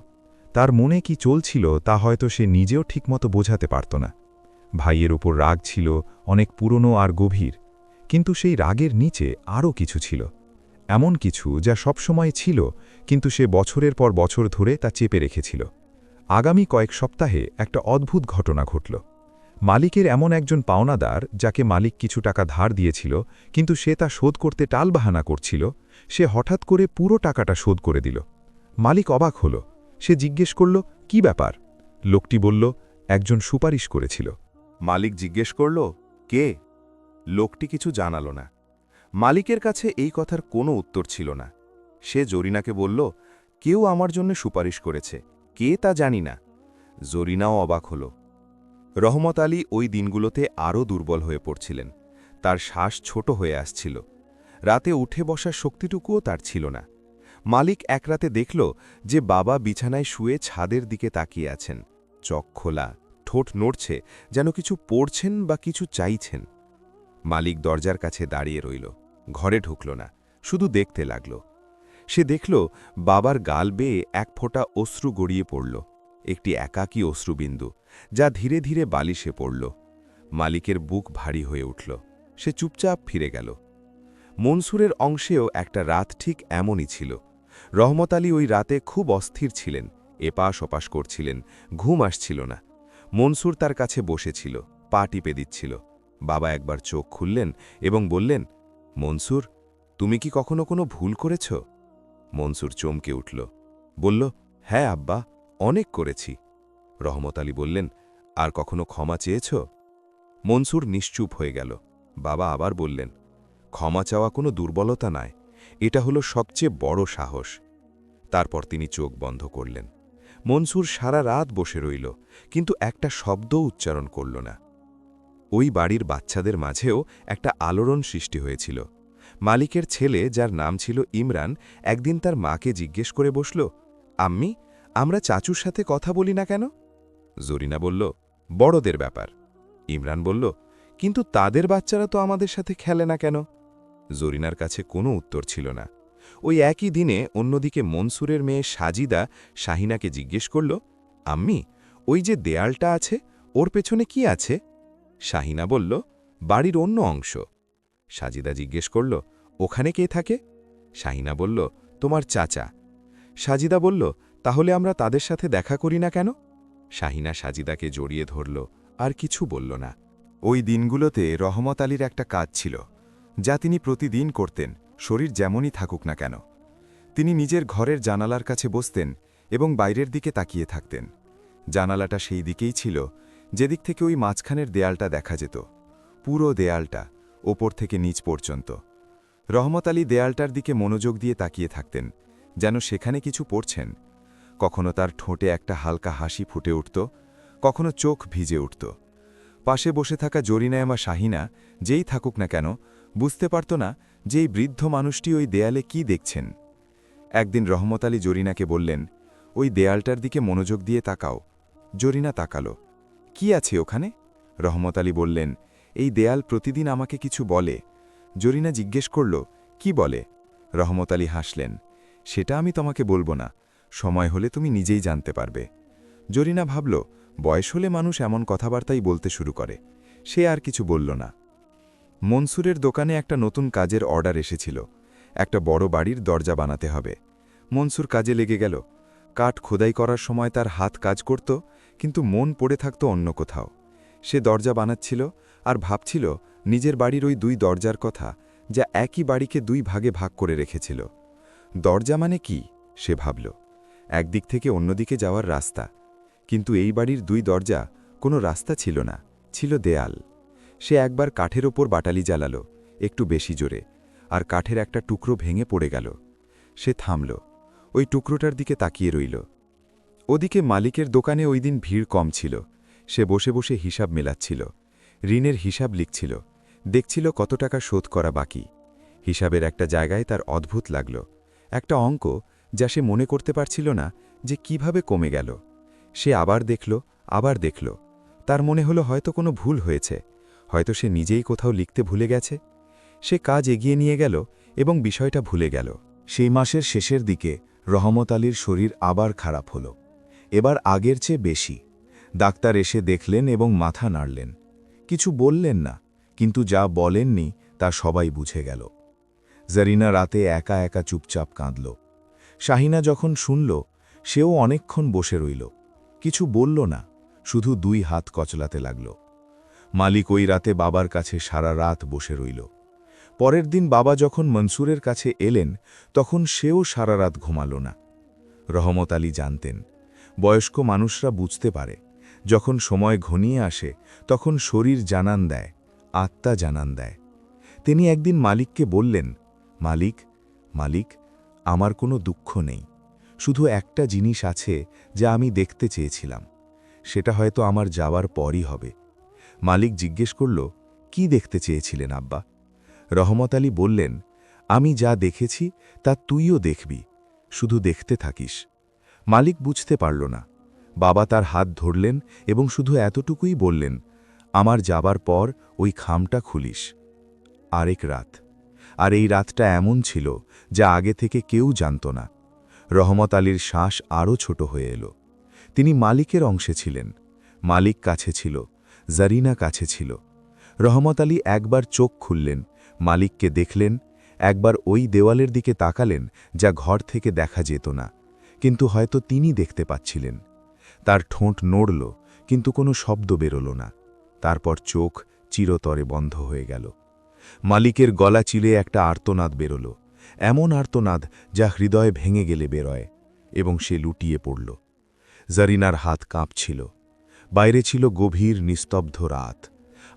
তার মনে কি চলছিল তা হয়তো সে নিজেও ঠিকমতো বোঝাতে পারত না। ভাইয়ের উপর রাগ ছিল, অনেক পুরনো আর গভীর। কিন্তু সেই রাগের নিচে আরও কিছু ছিল, এমন কিছু যা সবসময় ছিল, কিন্তু সে বছরের পর বছর ধরে তা চেপে রেখেছিল। আগামী কয়েক সপ্তাহে একটা অদ্ভুত ঘটনা ঘটল। মালিকের এমন একজন পাওনাদার, যাকে মালিক কিছু টাকা ধার দিয়েছিল, কিন্তু সে তা শোধ করতে টালবাহানা করছিল, সে হঠাৎ করে পুরো টাকাটা শোধ করে দিল। মালিক অবাক হল। সে জিজ্ঞেস করল, কি ব্যাপার? লোকটি বলল, একজন সুপারিশ করেছিল। মালিক জিজ্ঞেস করল, কে? লোকটি কিছু জানাল না। মালিকের কাছে এই কথার কোনো উত্তর ছিল না। সে জরিনাকে বলল, কেউ আমার জন্য সুপারিশ করেছে, কে তা জানি না। জরিনাও অবাক হল। রহমত আলী ওই দিনগুলোতে আরও দুর্বল হয়ে পড়ছিলেন। তার শ্বাস ছোট হয়ে আসছিল। রাতে উঠে বসার শক্তিটুকুও তার ছিল না। মালিক এক রাতে দেখল যে বাবা বিছানায় শুয়ে ছাদের দিকে তাকিয়ে আছেন, চোখ খোলা, ঠোঁট নড়ছে, যেন কিছু পড়ছেন বা কিছু চাইছেন। মালিক দরজার কাছে দাঁড়িয়ে রইল, ঘরে ঢুকল না, শুধু দেখতে লাগল। সে দেখল বাবার গাল বেয়ে এক ফোঁটা অশ্রু গড়িয়ে পড়ল, একটি একাকী অশ্রুবিন্দু, যা ধীরে ধীরে বালিশে পড়ল। মালিকের বুক ভারী হয়ে উঠল। সে চুপচাপ ফিরে গেল। মনসুরের অংশেও একটা রাত ঠিক এমনই ছিল। রহমত আলী ওই রাতে খুব অস্থির ছিলেন, এপাশ ওপাশ করছিলেন, ঘুম আসছিল না। মনসুর তার কাছে বসেছিল, পা টিপে দিচ্ছিল। বাবা একবার চোখ খুললেন এবং বললেন, মনসুর, তুমি কি কখনো কোনো ভুল করেছ? মনসুর চমকে উঠল, বলল, হ্যাঁ আব্বা, অনেক করেছি। রহমত আলী বললেন, আর কখনো ক্ষমা চেয়েছ? মনসুর নিশ্চুপ হয়ে গেল। বাবা আবার বললেন, ক্ষমা চাওয়া কোনো দুর্বলতা নয়, এটা হলো সবচেয়ে বড় সাহস। তারপর তিনি চোখ বন্ধ করলেন। মনসুর সারা রাত বসে রইল, কিন্তু একটা শব্দও উচ্চারণ করল না। ওই বাড়ির বাচ্চাদের মাঝেও একটা আলোড়ন সৃষ্টি হয়েছিল। মালিকের ছেলে, যার নাম ছিল ইমরান, একদিন তার মাকে জিজ্ঞেস করে বসল, আম্মি, আমরা চাচুর সাথে কথা বলি না কেন? জরিনা বলল, বড়দের ব্যাপার। ইমরান বলল, কিন্তু তাদের বাচ্চারা তো আমাদের সাথে খেলে না কেন? জরিনার কাছে কোনো উত্তর ছিল না। ওই একই দিনে অন্যদিকে মনসুরের মেয়ে সাজিদা শাহিনাকে জিজ্ঞেস করল, আম্মি, ওই যে দেয়ালটা আছে, ওর পেছনে কি আছে? শাহিনা বলল, বাড়ির অন্য অংশ। সাজিদা জিজ্ঞেস করল, ওখানে কে থাকে? শাহিনা বলল, তোমার চাচা। সাজিদা বলল, তাহলে আমরা তাদের সাথে দেখা করি না কেন? শাহিনা সাজিদাকে জড়িয়ে ধরল, আর কিছু বলল না। ওই দিনগুলোতে রহমত আলীর একটা কাজ ছিল, যা তিনি প্রতিদিন করতেন, শরীর যেমনই থাকুক না কেন। তিনি নিজের ঘরের জানালার কাছে বসতেন এবং বাইরের দিকে তাকিয়ে থাকতেন। জানালাটা সেই দিকেই ছিল যেদিক থেকে ওই মাঝখানের দেয়ালটা দেখা যেত, পুরো দেয়ালটা, ওপর থেকে নিচ পর্যন্ত। রহমত আলী দেয়ালটার দিকে মনোযোগ দিয়ে তাকিয়ে থাকতেন, যেন সেখানে কিছু পড়ছেন। কখনো তার ঠোঁটে একটা হালকা হাসি ফুটে উঠত, কখনো চোখ ভিজে উঠত। পাশে বসে থাকা জরিনায়ামা শাহিনা, যেই থাকুক না কেন, বুঝতে পারত না যে এই বৃদ্ধ মানুষটি ওই দেয়ালে কি দেখছেন। একদিন রহমত আলী জরিনাকে বললেন, ওই দেয়ালটার দিকে মনোযোগ দিয়ে তাকাও। জরিনা তাকালো। কি আছে ওখানে? রহমত আলী বললেন, এই দেয়াল প্রতিদিন আমাকে কিছু বলে। জরিনা জিজ্ঞেস করল, কি বলে? রহমত আলী হাসলেন, সেটা আমি তোমাকে বলবো না, সময় হলে তুমি নিজেই জানতে পারবে। জরিনা ভাবল, বয়স হলে মানুষ এমন কথাবার্তাই বলতে শুরু করে। সে আর কিছু বলল না। মনসুরের দোকানে একটা নতুন কাজের অর্ডার এসেছিল। একটা বড় বাড়ির দরজা বানাতে হবে। মনসুর কাজে লেগে গেল। কাঠ খোদাই করার সময় তার হাত কাজ করত, কিন্তু মন পড়ে থাকত অন্য কোথাও। সে দরজা বানাচ্ছিল আর ভাবছিল নিজের বাড়ির ওই 2 দরজার কথা, যা একই বাড়িকে 2 ভাগে ভাগ করে রেখেছিল। দরজা মানে কি, সে ভাবল? একদিক থেকে অন্যদিকে যাওয়ার রাস্তা। কিন্তু এই বাড়ির 2 দরজা কোনো রাস্তা ছিল না, ছিল দেয়াল। সে একবার কাঠের ওপর বাটালি জ্বালালো, একটু বেশি জোরে, আর কাঠের একটা টুকরো ভেঙে পড়ে গেল। সে থামল, ওই টুকরোটার দিকে তাকিয়ে রইল। ওদিকে মালিকের দোকানে ওই দিন ভিড় কম ছিল। সে বসে বসে হিসাব মেলাচ্ছিল, ঋণের হিসাব লিখছিল, দেখছিল কত টাকা শোধ করা বাকি। হিসাবের একটা জায়গায় তার অদ্ভুত লাগল, একটা অঙ্ক যা সে মনে করতে পারছিল না যে কিভাবে কমে গেল। সে আবার দেখল, তার মনে হলো হয়তো কোনো ভুল হয়েছে, হয়তো সে নিজেই কোথাও লিখতে ভুলে গেছে। সে কাজ এগিয়ে নিয়ে গেল এবং বিষয়টা ভুলে গেল। সেই মাসের শেষের দিকে রহমত আলীর শরীর আবার খারাপ হল, এবার আগের চেয়ে বেশি। ডাক্তার এসে দেখলেন এবং মাথা নাড়লেন। কিছু বললেন না, কিন্তু যা বলেননি তা সবাই বুঝে গেল। জরিনা রাতে একা একা চুপচাপ কাঁদল। শাহিনা যখন শুনল, সেও অনেকক্ষণ বসে রইল, কিছু বলল না, শুধু 2 হাত কচলাতে লাগল। মালিক ওই রাতে বাবার কাছে সারা রাত বসে রইল। পরের দিন বাবা যখন মনসুরের কাছে এলেন, তখন সেও সারা রাত ঘুমাল না। রহমত আলী জানতেন, বয়স্ক মানুষরা বুঝতে পারে, যখন সময় ঘনিয়ে আসে তখন শরীর জানান দেয়, আত্মা জানান দেয়। তিনি একদিন মালিককে বললেন, মালিক, আমার কোনো দুঃখ নেই, শুধু একটা জিনিস আছে যা আমি দেখতে চেয়েছিলাম, সেটা হয়তো আমার যাওয়ার পরই হবে। মালিক জিজ্ঞেস করল, কি দেখতে চেয়েছিলেন আব্বা? রহমত আলী বললেন, আমি যা দেখেছি তা তুইও দেখবি, শুধু দেখতে থাকিস। মালিক বুঝতে পারল না। বাবা তার হাত ধরলেন এবং শুধু এতটুকুই বললেন, আমার যাবার পর ওই খামটা খুলিস। আরেক রাত, আর এই রাতটা এমন ছিল যা আগে থেকে কেউ জানত না। রহমত আলীর শ্বাস আরও ছোট হয়ে এলো। তিনি মালিকের অংশে ছিলেন, মালিক কাছে ছিল, জরিনা কাছে ছিল। রহমত আলী একবার চোখ খুললেন, মালিককে দেখলেন, একবার ওই দেওয়ালের দিকে তাকালেন যা ঘর থেকে দেখা যেত না, কিন্তু হয়তো তিনি দেখতে পাচ্ছিলেন। তার ঠোঁট নড়ল, কিন্তু কোনো শব্দ বেরোল না। তারপর চোখ চিরতরে বন্ধ হয়ে গেল। মালিকের গলা চিলে একটা আর্তনাদ বেরোল, এমন আর্তনাদ যা হৃদয়ে ভেঙে গেলে বেরোয়, এবং সে লুটিয়ে পড়ল। জরিনার হাত কাঁপছিল। বাইরে ছিল গভীর নিস্তব্ধ রাত,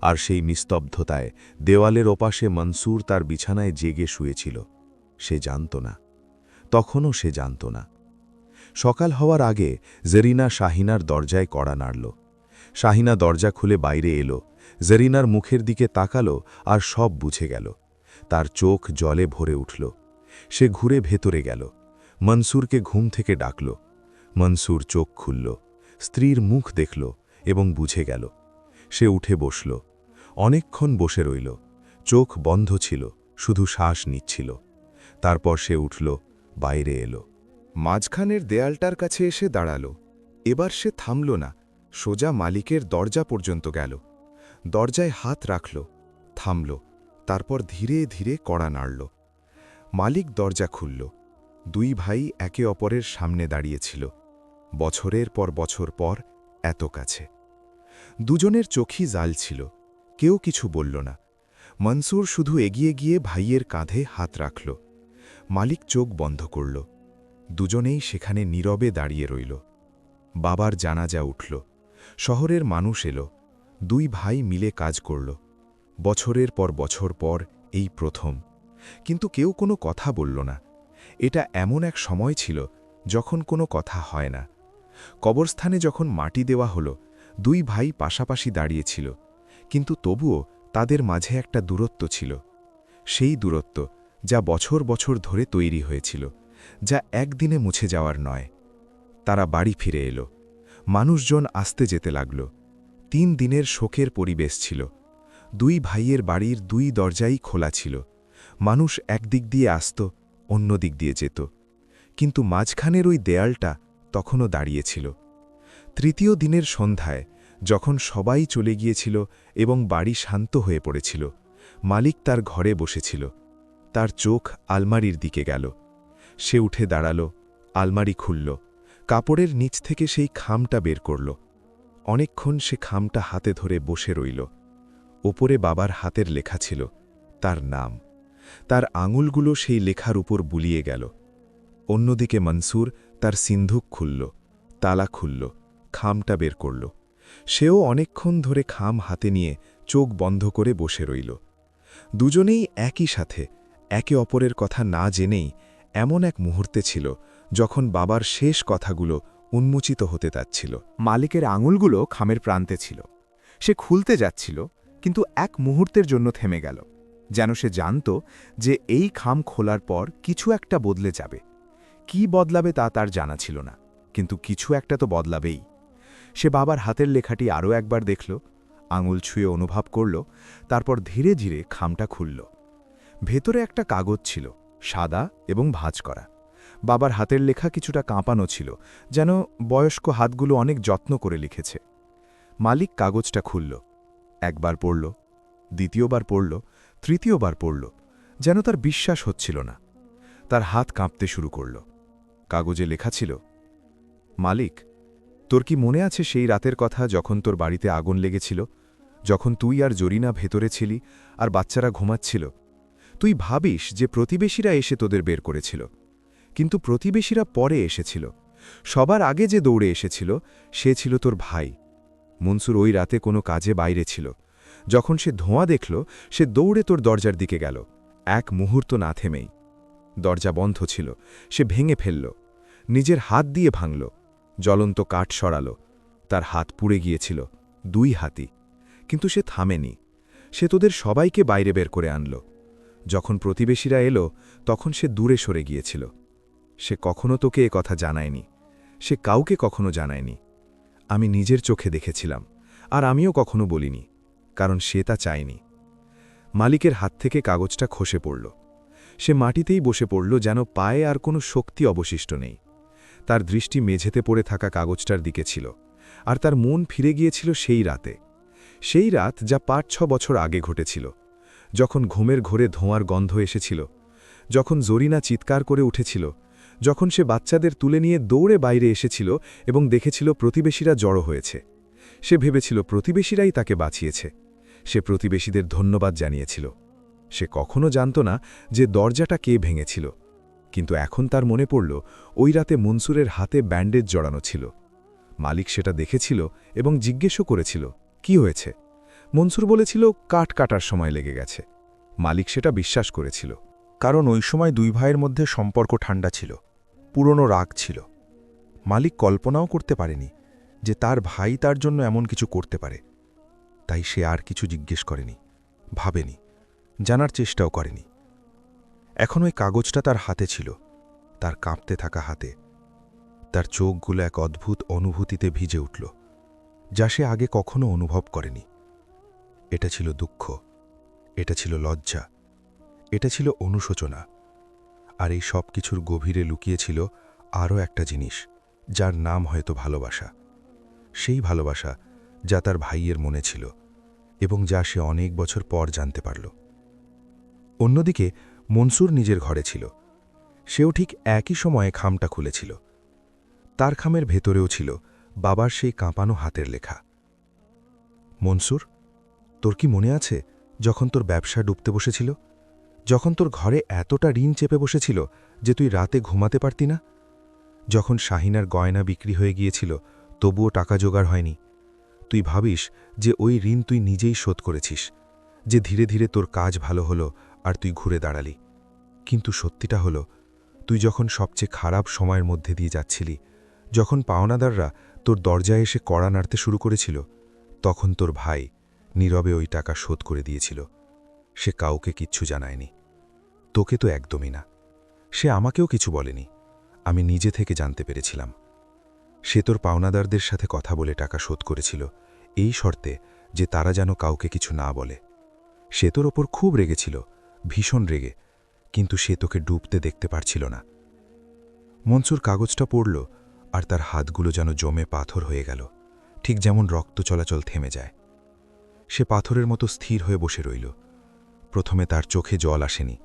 আর সেই নিস্তব্ধতায় দেওয়ালের ওপাশে মনসুর তার বিছানায় জেগে শুয়েছিল। সে জানত না, তখনও সে জানত না। সকাল হওয়ার আগে জরিনা শাহিনার দরজায় কড়া নাড়ল। শাহিনা দরজা খুলে বাইরে এলো, জরিনার মুখের দিকে তাকালো আর সব বুঝে গেল। তার চোখ জলে ভরে উঠল। সে ঘুরে ভেতরে গেল, মনসুরকে ঘুম থেকে ডাকল। মনসুর চোখ খুলল, স্ত্রীর মুখ দেখল এবং বুঝে গেল। সে উঠে বসল, অনেকক্ষণ বসে রইল, চোখ বন্ধ ছিল, শুধু শ্বাস নিচ্ছিল। তারপর সে উঠল, বাইরে এলো। মাঝখানের দেয়ালটার কাছে এসে দাঁড়াল। এবার সে থামল না, সোজা মালিকের দরজা পর্যন্ত গেল। দরজায় হাত রাখল, থামল, তারপর ধীরে ধীরে কড়া নাড়ল। মালিক দরজা খুলল। 2 ভাই একে অপরের সামনে দাঁড়িয়েছিল, বছরের পর বছর পর এত কাছে। দুজনের চোখই জাল ছিল, কেউ কিছু বলল না। মনসুর শুধু এগিয়ে গিয়ে ভাইয়ের কাঁধে হাত রাখল। মালিক চোখ বন্ধ করল। দুজনেই সেখানে নীরবে দাঁড়িয়ে রইল। বাবার জানাজা উঠল, শহরের মানুষ এলো, 2 ভাই মিলে কাজ করল। বছরের পর বছর পর এই প্রথম, কিন্তু কেউ কোনো কথা বলল না। এটা এমন এক সময় ছিল যখন কোনো কথা হয় না। কবরস্থানে যখন মাটি দেওয়া হলো, 2 ভাই পাশাপাশি দাঁড়িয়েছিল, কিন্তু তবুও তাদের মাঝে একটা দূরত্ব ছিল। সেই দূরত্ব যা বছর বছর ধরে তৈরি হয়েছিল, যা একদিনে মুছে যাওয়ার নয়। তারা বাড়ি ফিরে এলো। মানুষজন আসতে যেতে লাগল। 3 দিনের শোকের পরিবেশ ছিল। 2 ভাইয়ের বাড়ির 2 দরজাই খোলা ছিল। মানুষ একদিক দিয়ে আসত, অন্য দিক দিয়ে যেত। কিন্তু মাঝখানের ওই দেয়ালটা তখনও দাঁড়িয়েছিল। 3য় দিনের সন্ধ্যায় যখন সবাই চলে গিয়েছিল এবং বাড়ি শান্ত হয়ে পড়েছিল, মালিক তার ঘরে বসেছিল। তার চোখ আলমারির দিকে গেল। সে উঠে দাঁড়াল, আলমারি খুলল, কাপড়ের নিচ থেকে সেই খামটা বের করল। অনেকক্ষণ সে খামটা হাতে ধরে বসে রইল। ওপরে বাবার হাতের লেখা ছিল, তার নাম। তার আঙুলগুলো সেই লেখার উপর বুলিয়ে গেল। অন্যদিকে মনসুর তার সিন্ধুক খুলল, তালা খুলল, খামটা বের করল। সেও অনেকক্ষণ ধরে খাম হাতে নিয়ে চোখ বন্ধ করে বসে রইল। দুজনেই একই সাথে একে অপরের কথা না জেনেই এমন এক মুহূর্তে ছিল যখন বাবার শেষ কথাগুলো উন্মোচিত হতে যাচ্ছিল। মালিকের আঙুলগুলো খামের প্রান্তে ছিল। সে খুলতে যাচ্ছিল, কিন্তু এক মুহূর্তের জন্য থেমে গেল, যেন সে জানত যে এই খাম খোলার পর কিছু একটা বদলে যাবে। কি বদলাবে তা তার জানা ছিল না, কিন্তু কিছু একটা তো বদলাবেই। সে বাবার হাতের লেখাটি আরও একবার দেখল, আঙুল ছুঁয়ে অনুভব করল, তারপর ধীরে ধীরে খামটা খুলল। ভেতরে একটা কাগজ ছিল, সাদা এবং ভাঁজ করা। বাবার হাতের লেখা কিছুটা কাঁপানো ছিল, যেন বয়স্ক হাতগুলো অনেক যত্ন করে লিখেছে। মালিক কাগজটা খুলল, একবার পড়ল, দ্বিতীয়বার পড়ল, তৃতীয়বার পড়ল, যেন তার বিশ্বাস হচ্ছিল না। তার হাত কাঁপতে শুরু করল। কাগজে লেখা ছিল, মালিক, তোর কি মনে আছে সেই রাতের কথা যখন তোর বাড়িতে আগুন লেগেছিল, যখন তুই আর জরিনা ভেতরে ছিলি আর বাচ্চারা ঘুমাচ্ছিল? তুই ভাবিস যে প্রতিবেশীরা এসে তোদের বের করেছিল, কিন্তু প্রতিবেশীরা পরে এসেছিল। সবার আগে যে দৌড়ে এসেছিল সে ছিল তোর ভাই। মনসুর ওই রাতে কোনো কাজে বাইরে ছিল। যখন সে ধোঁয়া দেখল, সে দৌড়ে তোর দরজার দিকে গেল, এক মুহূর্ত না থেমেই। দরজা বন্ধ ছিল, সে ভেঙে ফেলল, নিজের হাত দিয়ে ভাঙল, জ্বলন্ত কাঠ সরাল। তার হাত পুড়ে গিয়েছিল, 2 হাতই। কিন্তু সে থামেনি। সে তোদের সবাইকে বাইরে বের করে আনল। যখন প্রতিবেশীরা এলো, তখন সে দূরে সরে গিয়েছিল। সে কখনো তোকে এ কথা জানায়নি, সে কাউকে কখনো জানায়নি। আমি নিজের চোখে দেখেছিলাম, আর আমিও কখনো বলিনি, কারণ সে তা চায়নি। মালিকের হাত থেকে কাগজটা খসে পড়ল। সে মাটিতেই বসে পড়ল, যেন পায়ে আর কোনো শক্তি অবশিষ্ট নেই। তার দৃষ্টি মেঝেতে পড়ে থাকা কাগজটার দিকে ছিল, আর তার মন ফিরে গিয়েছিল সেই রাতে। সেই রাত যা 5-6 বছর আগে ঘটেছিল, যখন ঘুমের ঘোরে ধোঁয়ার গন্ধ এসেছিল, যখন জরিনা চিৎকার করে উঠেছিল, যখন সে বাচ্চাদের তুলে নিয়ে দৌড়ে বাইরে এসেছিল এবং দেখেছিল প্রতিবেশীরা জড়ো হয়েছে। সে ভেবেছিল প্রতিবেশীরাই তাকে বাঁচিয়েছে। সে প্রতিবেশীদের ধন্যবাদ জানিয়েছিল। সে কখনো জানত না যে দরজাটা কে ভেঙেছিল, কিন্তু এখন তার মনে পড়ল ওই রাতে মনসুরের হাতে ব্যান্ডেজ জড়ানো ছিল। মালিক সেটা দেখেছিল এবং জিজ্ঞেসও করেছিল, কি হয়েছে? মনসুর বলেছিল, কাঠ কাটার সময় লেগে গেছে। মালিক সেটা বিশ্বাস করেছিল, কারণ ওই সময় 2 ভাইয়ের মধ্যে সম্পর্ক ঠান্ডা ছিল, পুরনো রাগ ছিল। মালিক কল্পনাও করতে পারেনি যে তার ভাই তার জন্য এমন কিছু করতে পারে। তাই সে আর কিছু জিজ্ঞেস করেনি, ভাবেনি, জানার চেষ্টাও করেনি। এখন ওই কাগজটা তার হাতে ছিল, তার কাঁপতে থাকা হাতে। তার চোখগুলো এক অদ্ভুত অনুভূতিতে ভিজে উঠল, যা সে আগে কখনো অনুভব করেনি। এটা ছিল দুঃখ, এটা ছিল লজ্জা, এটা ছিল অনুশোচনা। আর এই সব কিছুর গভীরে লুকিয়েছিল আরও একটা জিনিস, যার নাম হয়তো ভালোবাসা। সেই ভালোবাসা যা তার ভাইয়ের মনে ছিল এবং যা সে অনেক বছর পর জানতে পারল। অন্যদিকে মনসুর নিজের ঘরে ছিল। সেও ঠিক একই সময়ে খামটা খুলেছিল। তার খামের ভেতরেও ছিল বাবার সেই কাঁপানো হাতের লেখা। মনসুর, তোর কি মনে আছে যখন তোর ব্যবসা ডুবতে বসেছিল, যখন তোর ঘরে এতটা ঋণ চেপে বসেছিল যে তুই রাতে ঘুমাতে পারতি না, যখন শাহিনার গয়না বিক্রি হয়ে গিয়েছিল তবুও টাকা জোগাড় হয়নি? তুই ভাবিস যে ওই ঋণ তুই নিজেই শোধ করেছিস, যে ধীরে ধীরে তোর কাজ ভালো হলো আর তুই ঘুরে দাঁড়ালি। কিন্তু সত্যিটা হলো, তুই যখন সবচেয়ে খারাপ সময়ের মধ্যে দিয়ে যাচ্ছিলি, যখন পাওনাদাররা তোর দরজায় এসে কড়া নাড়তে শুরু করেছিল, তখন তোর ভাই নীরবে ওই টাকা শোধ করে দিয়েছিল। সে কাউকে কিচ্ছু জানায়নি, তোকে তো একদমই না। সে আমাকেও কিছু বলেনি, আমি নিজে থেকে জানতে পেরেছিলাম। সে তোর পাওনাদারদের সাথে কথা বলে টাকা শোধ করেছিল, এই শর্তে যে তারা যেন কাউকে কিছু না বলে। সে তোর ওপর খুব রেগেছিল, ভীষণ রেগে, কিন্তু সে তোকে ডুবতে দেখতে পারছিল না। মনসুর কাগজটা পড়ল, আর তার হাতগুলো যেন জমে পাথর হয়ে গেল, ঠিক যেমন রক্ত চলাচল থেমে যায়। সে পাথরের মতো স্থির হয়ে বসে রইল। প্রথমে তার চোখে জল আসেনি,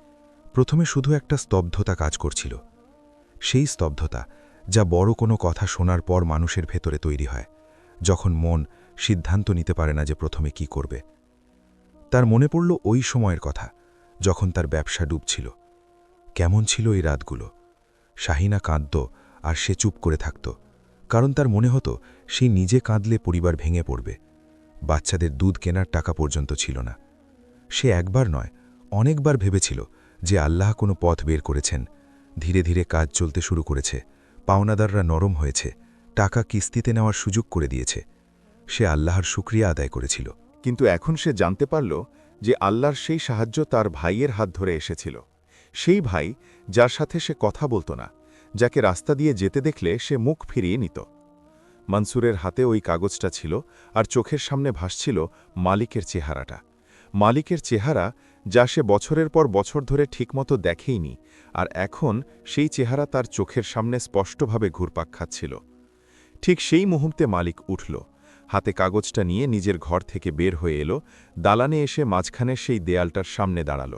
প্রথমে শুধু একটা স্তব্ধতা কাজ করছিল। সেই স্তব্ধতা যা বড় কোনো কথা শোনার পর মানুষের ভেতরে তৈরি হয়, যখন মন সিদ্ধান্ত নিতে পারে না যে প্রথমে কি করবে। তার মনে পড়ল ওই সময়ের কথা, যখন তার ব্যবসা ডুবছিল। কেমন ছিল এই রাতগুলো? শাহিনা কাঁদত আর সে চুপ করে থাকত, কারণ তার মনে হতো সেই নিজে কাঁদলে পরিবার ভেঙে পড়বে। বাচ্চাদের দুধ কেনার টাকা পর্যন্ত ছিল না। সে একবার নয়, অনেকবার ভেবেছিল যে আল্লাহ কোনো পথ বের করেছেন। ধীরে ধীরে কাজ চলতে শুরু করেছে, পাওনাদাররা নরম হয়েছে, টাকা কিস্তিতে নেওয়ার সুযোগ করে দিয়েছে। সে আল্লাহর শুকরিয়া আদায় করেছিল। কিন্তু এখন সে জানতে পারল যে আল্লাহর সেই সাহায্য তার ভাইয়ের হাত ধরে এসেছিল। সেই ভাই যার সাথে সে কথা বলতো না, যাকে রাস্তা দিয়ে যেতে দেখলে সে মুখ ফিরিয়ে নিত। মনসুরের হাতে ওই কাগজটা ছিল, আর চোখের সামনে ভাসছিল মালিকের চেহারাটা। মালিকের চেহারা যা সে বছরের পর বছর ধরে ঠিকমতো দেখেইনি, আর এখন সেই চেহারা তার চোখের সামনে স্পষ্টভাবে ঘুরপাক খাচ্ছিল। ঠিক সেই মুহূর্তে মালিক উঠল, হাতে কাগজটা নিয়ে নিজের ঘর থেকে বের হয়ে এলো, দালানে এসে মাঝখানের সেই দেয়ালটার সামনে দাঁড়াল।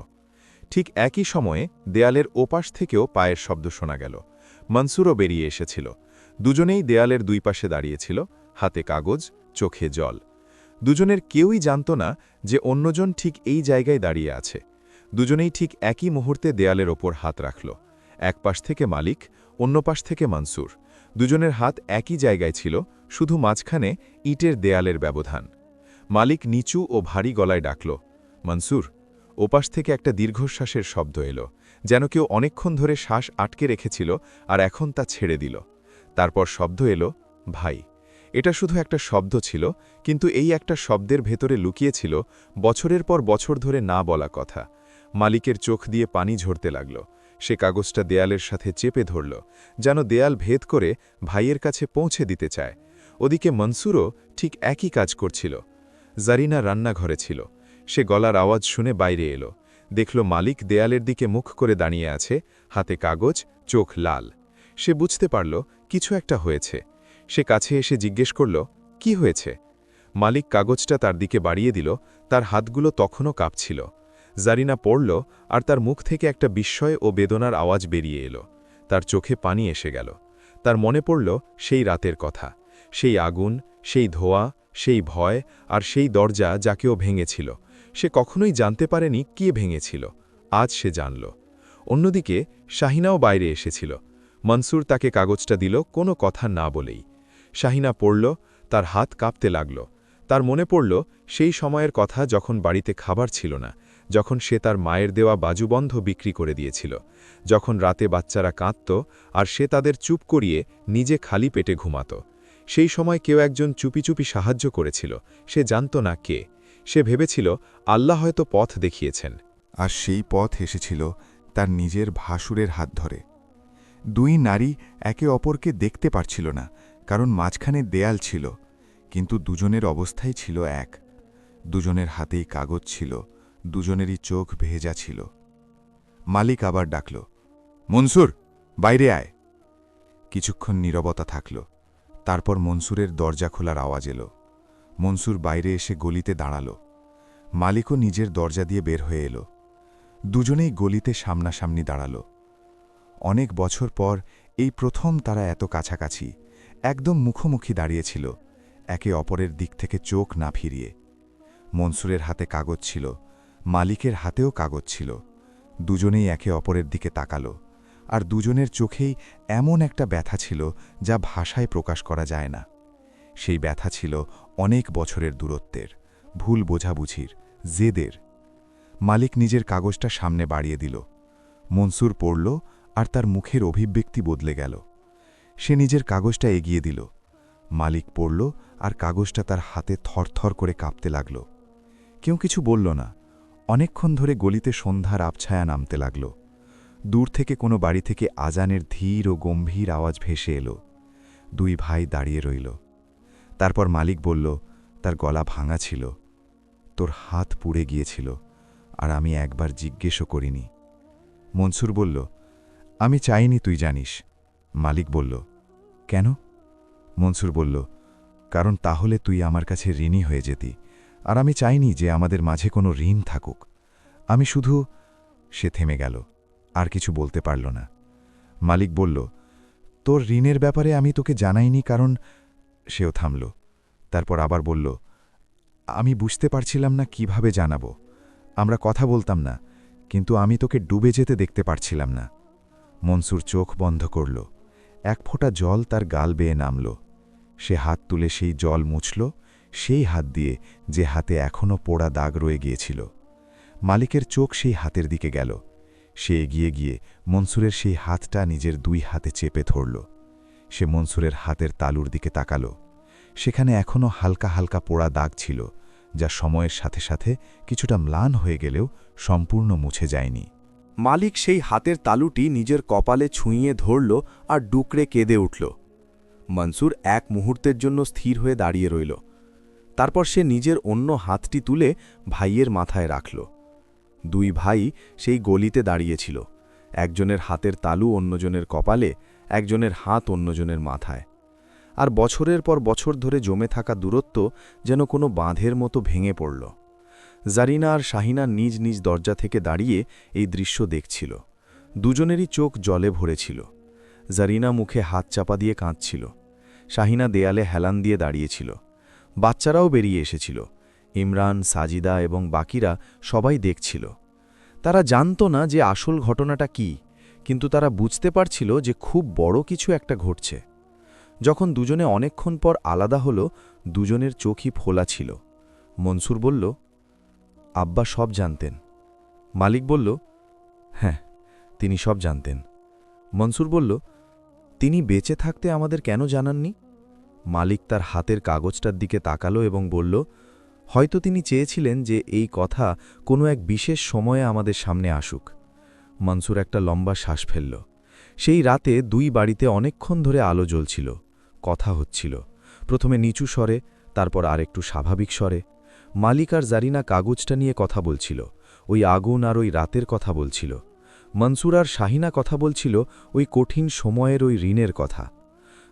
ঠিক একই সময়ে দেয়ালের ওপাশ থেকেও পায়ের শব্দ শোনা গেল। মনসুরও বেরিয়ে এসেছিল। দুজনেই দেয়ালের দুই পাশে দাঁড়িয়েছিল, হাতে কাগজ, চোখে জল। দুজনের কেউই জানত না যে অন্যজন ঠিক এই জায়গায় দাঁড়িয়ে আছে। দুজনেই ঠিক একই মুহূর্তে দেয়ালের ওপর হাত রাখল। এক পাশ থেকে মালিক, অন্য পাশ থেকে মনসুর। দুজনের হাত একই জায়গায় ছিল, শুধু মাঝখানে ইটের দেয়ালের ব্যবধান। মালিক নিচু ও ভারী গলায় ডাকল, মনসুর। ওপাশ থেকে একটা দীর্ঘশ্বাসের শব্দ এলো, যেন কেউ অনেকক্ষণ ধরে শ্বাস আটকে রেখেছিল আর এখন তা ছেড়ে দিল। তারপর শব্দ এলো, ভাই। এটা শুধু একটা শব্দ ছিল, কিন্তু এই একটা শব্দের ভেতরে লুকিয়েছিল বছরের পর বছর ধরে না বলা কথা। মালিকের চোখ দিয়ে পানি ঝরতে লাগল। সে কাগজটা দেয়ালের সাথে চেপে ধরল, যেন দেয়াল ভেদ করে ভাইয়ের কাছে পৌঁছে দিতে চায়। ওদিকে মনসুরও ঠিক একই কাজ করছিল। জারিনা রান্নাঘরে ছিল। সে গলার আওয়াজ শুনে বাইরে এলো, দেখল মালিক দেয়ালের দিকে মুখ করে দাঁড়িয়ে আছে, হাতে কাগজ, চোখ লাল। সে বুঝতে পারল কিছু একটা হয়েছে। সে কাছে এসে জিজ্ঞেস করল, কি হয়েছে? মালিক কাগজটা তার দিকে বাড়িয়ে দিল, তার হাতগুলো তখনও কাঁপছিল। জারিনা পড়ল, আর তার মুখ থেকে একটা বিস্ময় ও বেদনার আওয়াজ বেরিয়ে এলো। তার চোখে পানি এসে গেল। তার মনে পড়ল সেই রাতের কথা, সেই আগুন, সেই ধোঁয়া, সেই ভয়, আর সেই দরজা যাকেও ভেঙেছিল। সে কখনোই জানতে পারেনি কে ভেঙেছিল। আজ সে জানল। অন্যদিকে শাহিনাও বাইরে এসেছিল। মনসুর তাকে কাগজটা দিল কোনো কথা না বলেই। শাহিনা পড়ল, তার হাত কাঁপতে লাগল। তার মনে পড়ল সেই সময়ের কথা, যখন বাড়িতে খাবার ছিল না, যখন সে তার মায়ের দেওয়া বাজুবন্ধ বিক্রি করে দিয়েছিল, যখন রাতে বাচ্চারা কাঁদত আর সে তাদের চুপ করিয়ে নিজে খালি পেটে ঘুমাত। সেই সময় কেউ একজন চুপি চুপি সাহায্য করেছিল। সে জানত না কে। সে ভেবেছিল আল্লাহ হয়তো পথ দেখিয়েছেন। আর সেই পথ এসেছিল তার নিজের ভাসুরের হাত ধরে। দুই নারী একে অপরকে দেখতে পারছিল না, কারণ মাঝখানে দেয়াল ছিল, কিন্তু দুজনের অবস্থাই ছিল এক। দুজনের হাতেই কাগজ ছিল, দুজনেরই চোখ ভেজা ছিল। মালিক আবার ডাকল, মনসুর, বাইরে আয়। কিছুক্ষণ নীরবতা থাকল। তারপর মনসুরের দরজা খোলার আওয়াজ এলো। মনসুর বাইরে এসে গলিতে দাঁড়াল। মালিকও নিজের দরজা দিয়ে বের হয়ে এলো। দুজনেই গলিতে সামনাসামনি দাঁড়াল। অনেক বছর পর এই প্রথম তারা এত কাছাকাছি, একদম মুখোমুখি দাঁড়িয়েছিল, একে অপরের দিক থেকে চোখ না ফিরিয়ে। মনসুরের হাতে কাগজ ছিল, মালিকের হাতেও কাগজ ছিল। দুজনেই একে অপরের দিকে তাকাল, আর দুজনের চোখেই এমন একটা ব্যথা ছিল যা ভাষায় প্রকাশ করা যায় না। সেই ব্যথা ছিল অনেক বছরের দূরত্বের, ভুল বোঝাবুঝির, জেদের। মালিক নিজের কাগজটা সামনে বাড়িয়ে দিল। মনসুর পড়ল, আর তার মুখের অভিব্যক্তি বদলে গেল। সে নিজের কাগজটা এগিয়ে দিল। মালিক পড়ল, আর কাগজটা তার হাতে থরথর করে কাঁপতে লাগল। কেউ কিছু বলল না। অনেকক্ষণ ধরে গলিতে সন্ধ্যার আবছায়া নামতে লাগল। দূর থেকে কোনো বাড়ি থেকে আজানের ধীর ও গম্ভীর আওয়াজ ভেসে এলো। দুই ভাই দাঁড়িয়ে রইল। তারপর মালিক বলল, তার গলা ভাঙা ছিল, তোর হাত পুড়ে গিয়েছিল, আর আমি একবার জিজ্ঞেসও করিনি। মনসুর বলল, আমি চাইনি তুই জানিস। মালিক বলল, কেন? মনসুর বলল, কারণ তাহলে তুই আমার কাছে ঋণী হয়ে যেতি, আর আমি চাইনি যে আমাদের মাঝে কোনো ঋণ থাকুক। আমি শুধু... সে থেমে গেল, আর কিছু বলতে পারল না। মালিক বলল, তোর ঋণের ব্যাপারে আমি তোকে জানাইনি কারণ... সেও থামল। তারপর আবার বলল, আমি বুঝতে পারছিলাম না কিভাবে জানাবো। আমরা কথা বলতাম না, কিন্তু আমি তোকে ডুবে যেতে দেখতে পারছিলাম না। মনসুর চোখ বন্ধ করল। এক ফোঁটা জল তার গাল বেয়ে নামল। সে হাত তুলে সেই জল মুছল, সেই হাত দিয়ে যে হাতে এখনও পোড়া দাগ রয়ে গিয়েছিল। মালিকের চোখ সেই হাতের দিকে গেল। সে এগিয়ে গিয়ে মনসুরের সেই হাতটা নিজের দুই হাতে চেপে ধরল। সে মনসুরের হাতের তালুর দিকে তাকাল। সেখানে এখনও হালকা হালকা পোড়া দাগ ছিল, যা সময়ের সাথে সাথে কিছুটা ম্লান হয়ে গেলেও সম্পূর্ণ মুছে যায়নি। মালিক সেই হাতের তালুটি নিজের কপালে ছুঁইয়ে ধরল আর ডুকরে কেঁদে উঠল। মনসুর এক মুহূর্তের জন্য স্থির হয়ে দাঁড়িয়ে রইল। তারপর সে নিজের অন্য হাতটি তুলে ভাইয়ের মাথায় রাখল। দুই ভাই সেই গলিতে দাঁড়িয়েছিল, একজনের হাতের তালু অন্যজনের কপালে, একজনের হাত অন্যজনের মাথায়। আর বছরের পর বছর ধরে জমে থাকা দূরত্ব যেন কোনো বাঁধের মতো ভেঙে পড়ল। জারিনা আর শাহিনা নিজ নিজ দরজা থেকে দাঁড়িয়ে এই দৃশ্য দেখছিল। দুজনেরই চোখ জলে ভরেছিল। জারিনা মুখে হাত চাপা দিয়ে কাঁদছিল। শাহিনা দেয়ালে হেলান দিয়ে দাঁড়িয়েছিল। বাচ্চারাও বেরিয়ে এসেছিল। ইমরান, সাজিদা এবং বাকিরা সবাই দেখছিল। তারা জানত না যে আসল ঘটনাটা কি, কিন্তু তারা বুঝতে পারছিল যে খুব বড় কিছু একটা ঘটছে। যখন দুজনে অনেকক্ষণ পর আলাদা হলো, দুজনের চোখই ফোলা ছিল। মনসুর বলল, আব্বা সব জানতেন। মালিক বলল, হ্যাঁ, তিনি সব জানতেন। মনসুর বলল, তিনি বেঁচে থাকতে আমাদের কেন জানাননি? মালিক তার হাতের কাগজটার দিকে তাকালো এবং বলল, হয়তো তিনি চেয়েছিলেন যে এই কথা কোনো এক বিশেষ সময়ে আমাদের সামনে আসুক। মনসুর একটা লম্বা শ্বাস ফেলল। সেই রাতে দুই বাড়িতে অনেকক্ষণ ধরে আলো জ্বলছিল, কথা হচ্ছিল, প্রথমে নিচু স্বরে, তারপর আরেকটু স্বাভাবিক স্বরে। মালিক আর জারিনা কাগজটা নিয়ে কথা বলছিল, ওই আগুন আর ওই রাতের কথা বলছিল। মনসুর আর শাহিনা কথা বলছিল ওই কঠিন সময়ের ওই ঋণের কথা।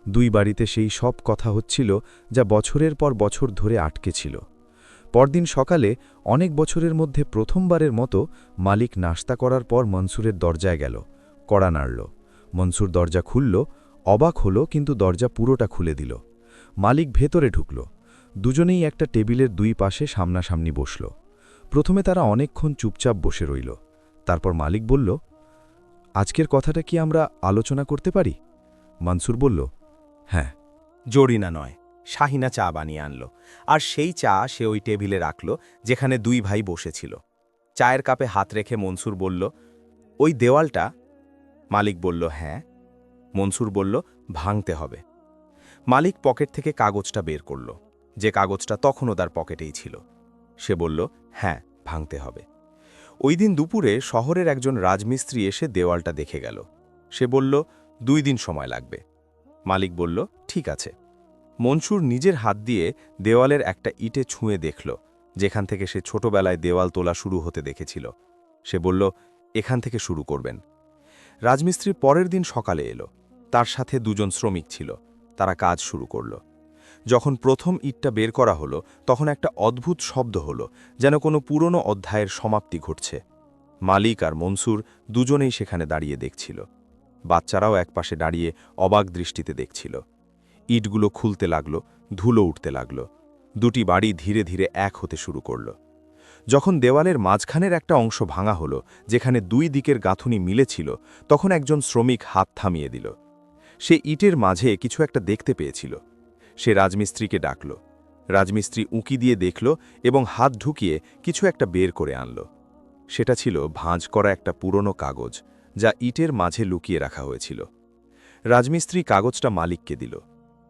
দুই বাড়িতে সেই সব কথা হচ্ছিল যা বছরের পর বছর ধরে আটকে ছিল। পরদিন সকালে অনেক বছরের মধ্যে প্রথমবারের মতো মালিক নাশতা করার পর মনসুরের দরজায় গেল, কড়া নাড়ল। মনসুর দরজা খুলল, অবাক হল, কিন্তু দরজা পুরোটা খুলে দিল। মালিক ভেতরে ঢুকল। দুজনেই একটা টেবিলের দুই পাশে সামনাসামনি বসল। প্রথমে তারা অনেকক্ষণ চুপচাপ বসে রইল। তারপর মালিক বলল, আজকের কথাটা কি আমরা আলোচনা করতে পারি? মনসুর বলল, হ্যাঁ। জরিনা নয়, শাহিনা চা বানিয়ে আনল, আর সেই চা সে ওই টেবিলে রাখল যেখানে দুই ভাই বসেছিল। চায়ের কাপে হাত রেখে মনসুর বলল, ওই দেওয়ালটা? মালিক বলল, হ্যাঁ। মনসুর বলল, ভাঙতে হবে। মালিক পকেট থেকে কাগজটা বের করল, যে কাগজটা তখনও তার পকেটেই ছিল। সে বলল, হ্যাঁ, ভাঙতে হবে। ওই দিন দুপুরে শহরের একজন রাজমিস্ত্রি এসে দেওয়ালটা দেখে গেল। সে বলল, 2 দিন সময় লাগবে। মালিক বলল, ঠিক আছে। মনসুর নিজের হাত দিয়ে দেওয়ালের একটা ইটে ছুঁয়ে দেখল, যেখান থেকে সে ছোটবেলায় দেওয়াল তোলা শুরু হতে দেখেছিল। সে বলল, এখান থেকে শুরু করবেন। রাজমিস্ত্রি পরের দিন সকালে এলো। তার সাথে 2 জন শ্রমিক ছিল। তারা কাজ শুরু করল। যখন প্রথম ইটটা বের করা হলো, তখন একটা অদ্ভুত শব্দ হলো, যেন কোনো পুরনো অধ্যায়ের সমাপ্তি ঘটছে। মালিক আর মনসুর দুজনেই সেখানে দাঁড়িয়ে দেখছিল। বাচ্চারাও একপাশে দাঁড়িয়ে অবাক দৃষ্টিতে দেখছিল। ইটগুলো খুলতে লাগল, ধুলো উঠতে লাগল। 2টি বাড়ি ধীরে ধীরে এক হতে শুরু করল। যখন দেওয়ালের মাঝখানের একটা অংশ ভাঙা হলো, যেখানে 2 দিকের গাঁথুনি মিলেছিল, তখন একজন শ্রমিক হাত থামিয়ে দিল। সে ইটের মাঝে কিছু একটা দেখতে পেয়েছিল। সে রাজমিস্ত্রিকে ডাকল। রাজমিস্ত্রি উঁকি দিয়ে দেখল এবং হাত ঢুকিয়ে কিছু একটা বের করে আনল। সেটা ছিল ভাঁজ করা একটা পুরনো কাগজ, যা ইটের মাঝে লুকিয়ে রাখা হয়েছিল। রাজমিস্ত্রি কাগজটা মালিককে দিল।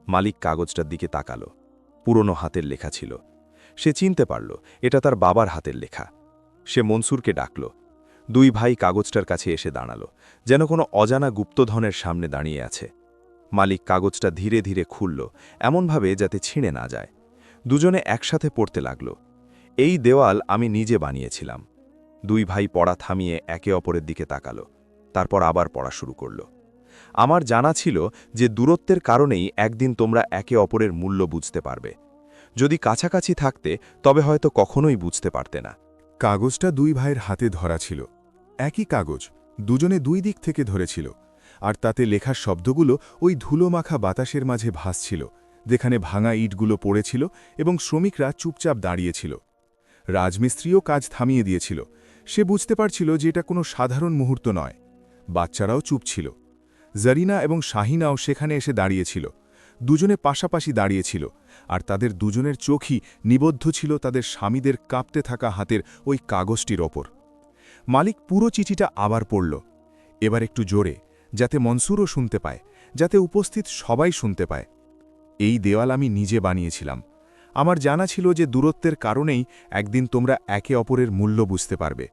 মালিক কাগজটার দিকে তাকাল। পুরনো হাতের লেখা ছিল। সে চিনতে পারল এটা তার বাবার হাতের লেখা। সে মনসুরকে ডাকল। দুই ভাই কাগজটার কাছে এসে দাঁড়ালো, যেন কোনো অজানা গুপ্তধনের সামনে দাঁড়িয়ে আছে। মালিক কাগজটা ধীরে ধীরে খুলল, এমনভাবে যাতে ছিঁড়ে না যায়। দুজনে একসাথে পড়তে লাগল। এই দেওয়াল আমি নিজে বানিয়েছিলাম। দুই ভাই পড়া থামিয়ে একে অপরের দিকে তাকালো, তারপর আবার পড়া শুরু করল। আমার জানা ছিল যে দূরত্বের কারণেই একদিন তোমরা একে অপরের মূল্য বুঝতে পারবে। যদি কাছাকাছি থাকতে তবে হয়তো কখনোই বুঝতে পারতে না। কাগজটা দুই ভাইয়ের হাতে ধরা ছিল। একই কাগজ, দুজনে দুই দিক থেকে ধরেছিল, আর তাতে লেখার শব্দগুলো ওই ধুলোমাখা বাতাসের মাঝে ভাসছিল, যেখানে ভাঙা ইটগুলো পড়েছিল এবং শ্রমিকরা চুপচাপ দাঁড়িয়েছিল। রাজমিস্ত্রিও কাজ থামিয়ে দিয়েছিল। সে বুঝতে পারছিল যে এটা কোনো সাধারণ মুহূর্ত নয়। বাচ্চারাও চুপ ছিল। জারিনা এবং শাহিনাও সেখানে এসে দাঁড়িয়েছিল। দুজনে পাশাপাশি দাঁড়িয়েছিল, আর তাদের দুজনের চোখই নিবদ্ধ ছিল তাদের স্বামীদের কাঁপতে থাকা হাতের ওই কাগজটির ওপর। মালিক পুরো চিঠিটা আবার পড়ল, এবার একটু জোরে, যাতে মনসুরও শুনতে পায়, যাতে উপস্থিত সবাই শুনতে পায়। এই দেওয়াল আমি নিজে বানিয়েছিলাম। আমার জানা ছিল যে দূরত্বের কারণেই একদিন তোমরা একে অপরের মূল্য বুঝতে পারবে।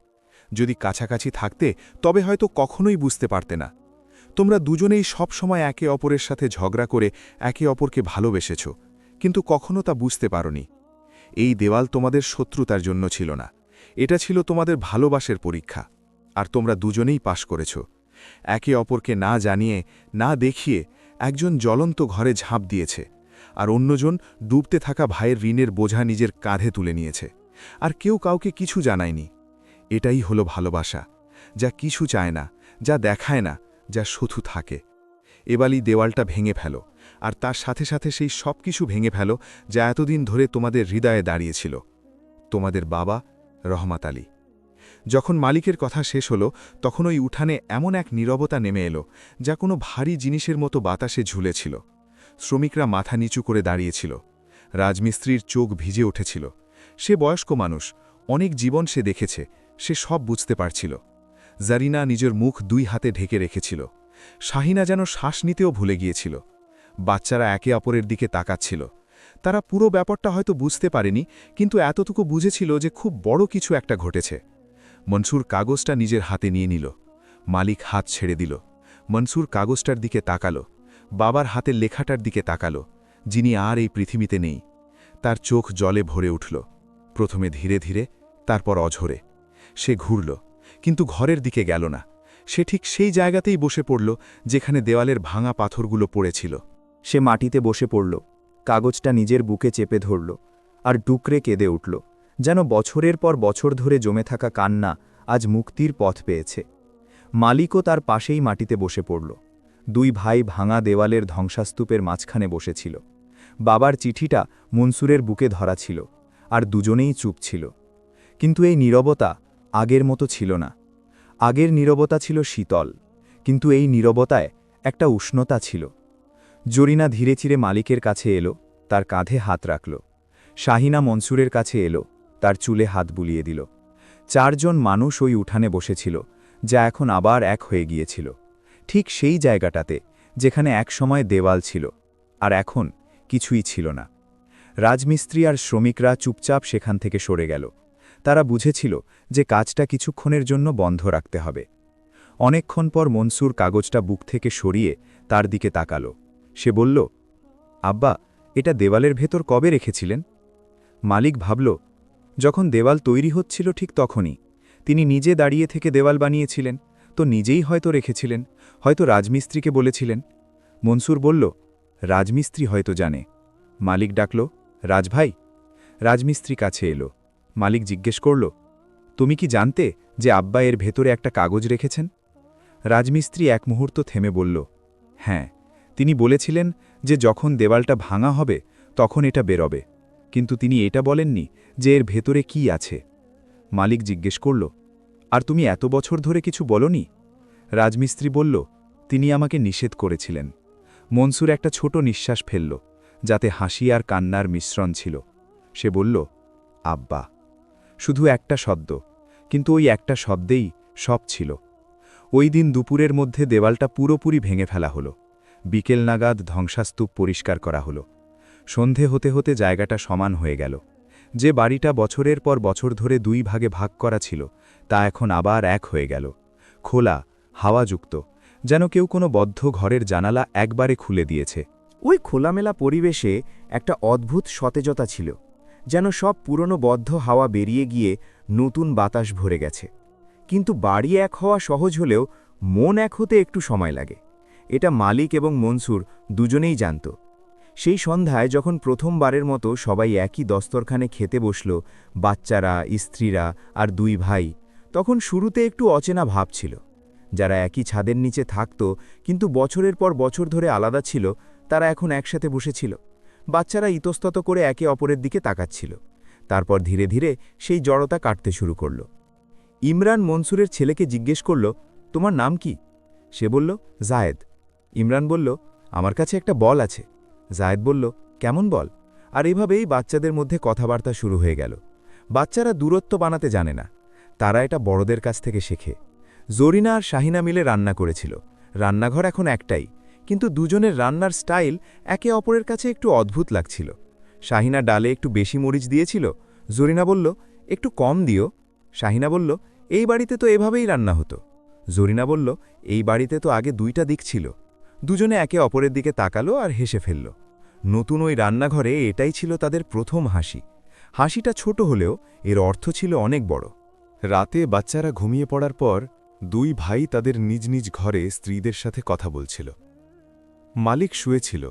যদি কাছাকাছি থাকতে তবে হয়তো কখনোই বুঝতে পারতে না। তোমরা দুজনেই সব সময় একে অপরের সাথে ঝগড়া করে একে অপরকে ভালোবেসেছ, কিন্তু কখনো তা বুঝতে পারোনি। এই দেওয়াল তোমাদের শত্রুতার জন্য ছিল না, এটা ছিল তোমাদের ভালোবাসার পরীক্ষা, আর তোমরা দুজনেই পাশ করেছ। একে অপরকে না জানিয়ে, না দেখিয়ে একজন জ্বলন্ত ঘরে ঝাঁপ দিয়েছে, আর অন্যজন ডুবতে থাকা ভাইয়ের ঋণের বোঝা নিজের কাঁধে তুলে নিয়েছে, আর কেউ কাউকে কিছু জানায়নি। এটাই হলো ভালোবাসা, যা কিছু চায় না, যা দেখায় না, যা শুধু থাকে। এবারই দেওয়ালটা ভেঙে ফেলো, আর তার সাথে সাথে সেই সব কিছু ভেঙে ফেলো যা এতদিন ধরে তোমাদের হৃদয়ে দাঁড়িয়েছিল। তোমাদের বাবা রহমত আলী। যখন মালিকের কথা শেষ হলো, তখন ওই উঠানে এমন এক নীরবতা নেমে এলো, যা কোনো ভারী জিনিসের মতো বাতাসে ঝুলেছিল। শ্রমিকরা মাথা নিচু করে দাঁড়িয়েছিল। রাজমিস্ত্রির চোখ ভিজে উঠেছিল। সে বয়স্ক মানুষ, অনেক জীবন সে দেখেছে, সে সব বুঝতে পারছিল। জারিনা নিজের মুখ দুই হাতে ঢেকে রেখেছিল। শাহিনা যেন শ্বাস নিতেও ভুলে গিয়েছিল। বাচ্চারা একে অপরের দিকে তাকাচ্ছিল। তারা পুরো ব্যাপারটা হয়তো বুঝতে পারেনি, কিন্তু এতটুকু বুঝেছিল যে খুব বড় কিছু একটা ঘটেছে। মনসুর কাগজটা নিজের হাতে নিয়ে নিল। মালিক হাত ছেড়ে দিল। মনসুর কাগজটার দিকে তাকালো, বাবার হাতের লেখাটার দিকে তাকালো, যিনি আর এই পৃথিবীতে নেই। তার চোখ জলে ভরে উঠল, প্রথমে ধীরে ধীরে, তারপর অঝরে। সে ঘুরল, কিন্তু ঘরের দিকে গেল না। সে ঠিক সেই জায়গাতেই বসে পড়ল যেখানে দেওয়ালের ভাঙা পাথরগুলো পড়েছিল। সে মাটিতে বসে পড়ল, কাগজটা নিজের বুকে চেপে ধরল, আর ডুকরে কেঁদে উঠল, যেন বছরের পর বছর ধরে জমে থাকা কান্না আজ মুক্তির পথ পেয়েছে। মালিকও তার পাশেই মাটিতে বসে পড়ল। দুই ভাই ভাঙা দেওয়ালের ধ্বংসাস্তূপের মাঝখানে বসেছিল। বাবার চিঠিটা মনসুরের বুকে ধরা ছিল, আর দুজনেই চুপ ছিল। কিন্তু এই নীরবতা আগের মতো ছিল না। আগের নীরবতা ছিল শীতল, কিন্তু এই নীরবতায় একটা উষ্ণতা ছিল। জরিনা ধীরে ধীরে মালিকের কাছে এলো, তার কাঁধে হাত রাখল। শাহিনা মনসুরের কাছে এলো, তার চুলে হাত বুলিয়ে দিল। চারজন মানুষ ওই উঠানে বসেছিল, যা এখন আবার এক হয়ে গিয়েছিল। ঠিক সেই জায়গাটাতে যেখানে একসময় দেওয়াল ছিল, আর এখন কিছুই ছিল না। রাজমিস্ত্রি আর শ্রমিকরা চুপচাপ সেখান থেকে সরে গেল। তারা বুঝেছিল যে কাজটা কিছুক্ষণের জন্য বন্ধ রাখতে হবে। অনেকক্ষণ পর মনসুর কাগজটা বুক থেকে সরিয়ে তার দিকে তাকালো। সে বলল, আব্বা, এটা দেওয়ালের ভেতর কবে রেখেছিলেন? মালিক ভাবল, যখন দেওয়াল তৈরি হচ্ছিল ঠিক তখনই। তিনি নিজে দাঁড়িয়ে থেকে দেওয়াল বানিয়েছিলেন, তো নিজেই হয়তো রেখেছিলেন, হয়তো রাজমিস্ত্রিকে বলেছিলেন। মনসুর বলল, রাজমিস্ত্রি হয়তো জানে। মালিক ডাকল, রাজভাই। রাজমিস্ত্রি কাছে এলো। মালিক জিজ্ঞেস করল, তুমি কি জানতে যে আব্বা এর ভেতরে একটা কাগজ রেখেছেন? রাজমিস্ত্রি এক মুহূর্ত থেমে বলল, হ্যাঁ, তিনি বলেছিলেন যে যখন দেওয়ালটা ভাঙা হবে তখন এটা বেরোবে, কিন্তু তিনি এটা বলেননি যে এর ভেতরে কি আছে। মালিক জিজ্ঞেস করল, আর তুমি এত বছর ধরে কিছু বলনি? রাজমিস্ত্রি বলল, তিনি আমাকে নিষেধ করেছিলেন। মনসুর একটা ছোট নিঃশ্বাস ফেলল, যাতে হাসি আর কান্নার মিশ্রণ ছিল। সে বলল, আব্বা। শুধু একটা শব্দ, কিন্তু ওই একটা শব্দেই সব ছিল। ওই দিন দুপুরের মধ্যে দেওয়ালটা পুরোপুরি ভেঙে ফেলা হলো। বিকেল নাগাদ ধ্বংসাস্তূপ পরিষ্কার করা হলো। সন্ধে হতে হতে জায়গাটা সমান হয়ে গেল। যে বাড়িটা বছরের পর বছর ধরে দুই ভাগে ভাগ করা ছিল, তা এখন আবার এক হয়ে গেল, খোলা, হাওয়াযুক্ত, যেন কেউ কোনো বদ্ধ ঘরের জানালা একবারে খুলে দিয়েছে। ওই খোলামেলা পরিবেশে একটা অদ্ভুত সতেজতা ছিল, যেন সব পুরনো বদ্ধ হাওয়া বেরিয়ে গিয়ে নতুন বাতাস ভরে গেছে। কিন্তু বাড়ি এক হওয়া সহজ হলেও মন এক হতে একটু সময় লাগে। এটা মালিক এবং মনসুর দুজনেই জানত। সেই সন্ধ্যায় যখন প্রথমবারের মতো সবাই একই দস্তরখানে খেতে বসল, বাচ্চারা, স্ত্রীরা আর দুই ভাই, তখন শুরুতে একটু অচেনা ভাব ছিল। যারা একই ছাদের নিচে থাকত কিন্তু বছরের পর বছর ধরে আলাদা ছিল, তারা এখন একসাথে বসেছিল। বাচ্চারা ইতস্তত করে একে অপরের দিকে তাকাচ্ছিল। তারপর ধীরে ধীরে সেই জড়তা কাটতে শুরু করল। ইমরান মনসুরের ছেলেকে জিজ্ঞেস করল, তোমার নাম কি? সে বলল, জায়েদ। ইমরান বলল, আমার কাছে একটা বল আছে। জায়েদ বলল, কেমন বল? আর এভাবেই বাচ্চাদের মধ্যে কথাবার্তা শুরু হয়ে গেল। বাচ্চারা দূরত্ব বানাতে জানে না, তারা এটা বড়দের কাছ থেকে শেখে। জরিনা আর শাহিনা মিলে রান্না করেছিল। রান্নাঘর এখন একটাই, কিন্তু দুজনের রান্নার স্টাইল একে অপরের কাছে একটু অদ্ভুত লাগছিল। শাহিনা ডালে একটু বেশি মরিচ দিয়েছিল, জরিনা বলল, একটু কম দিও। শাহিনা বলল, এই বাড়িতে তো এভাবেই রান্না হতো। জরিনা বলল, এই বাড়িতে তো আগে দুইটা দিক ছিল। দুজনে একে অপরের দিকে তাকালো আর হেসে ফেলল। নতুন ওই রান্নাঘরে এটাই ছিল তাদের প্রথম হাসি। হাসিটা ছোট হলেও এর অর্থ ছিল অনেক বড়। রাতে বাচ্চারা ঘুমিয়ে পড়ার পর দুই ভাই তাদের নিজ নিজ ঘরে স্ত্রীদের সাথে কথা বলছিল। মালিক শুয়েছিল,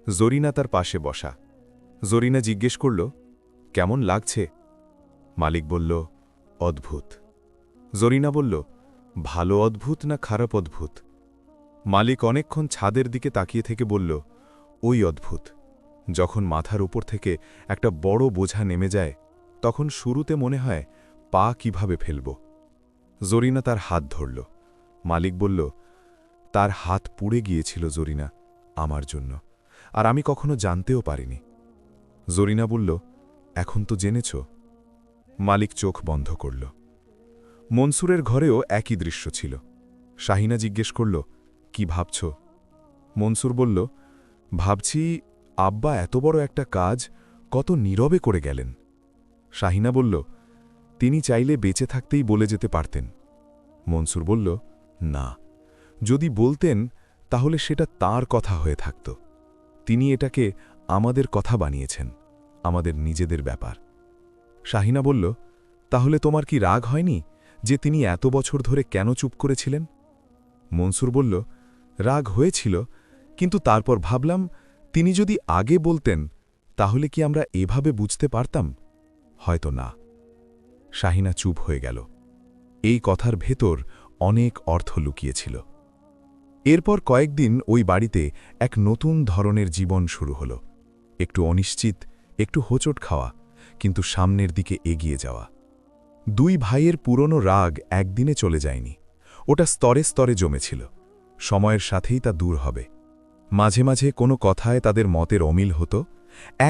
জরিনা তার পাশে বসা। জরিনা জিজ্ঞেস করল, কেমন লাগছে? মালিক বলল, অদ্ভুত। জরিনা বলল, ভালো অদ্ভুত না খারাপ অদ্ভুত? মালিক অনেকক্ষণ ছাদের দিকে তাকিয়ে থেকে বলল, ওই অদ্ভুত। যখন মাথার উপর থেকে একটা বড় বোঝা নেমে যায়, তখন শুরুতে মনে হয় পা কিভাবে ফেলব। জরিনা তার হাত ধরল। মালিক বলল, তার হাত পুড়ে গিয়েছিল জরিনা, আমার জন্য, আর আমি কখনো জানতেও পারিনি। জরিনা বলল, এখন তো জেনেছ। মালিক চোখ বন্ধ করল। মনসুরের ঘরেও একই দৃশ্য ছিল। শাহিনা জিজ্ঞেস করল, কি ভাবছ? মনসুর বলল, ভাবছি আব্বা এত বড় একটা কাজ কত নীরবে করে গেলেন। শাহিনা বলল, তিনি চাইলে বেঁচে থাকতেই বলে যেতে পারতেন। মনসুর বলল, না, যদি বলতেন তাহলে সেটা তার কথা হয়ে থাকত। তিনি এটাকে আমাদের কথা বানিয়েছেন, আমাদের নিজেদের ব্যাপার। শাহিনা বলল, তাহলে তোমার কি রাগ হয়নি যে তিনি এত বছর ধরে কেন চুপ করেছিলেন? মনসুর বলল, রাগ হয়েছিল, কিন্তু তারপর ভাবলাম তিনি যদি আগে বলতেন তাহলে কি আমরা এভাবে বুঝতে পারতাম? হয়তো না। শাহিনা চুপ হয়ে গেল। এই কথার ভেতর অনেক অর্থ লুকিয়েছিল। এরপর কয়েকদিন ওই বাড়িতে এক নতুন ধরনের জীবন শুরু হল। একটু অনিশ্চিত, একটু হোঁচট খাওয়া, কিন্তু সামনের দিকে এগিয়ে যাওয়া। দুই ভাইয়ের পুরনো রাগ একদিনে চলে যায়নি, ওটা স্তরে স্তরে জমেছিল। সময়ের সাথেই তা দূর হবে। মাঝে মাঝে কোনো কথায় তাদের মতের অমিল হতো,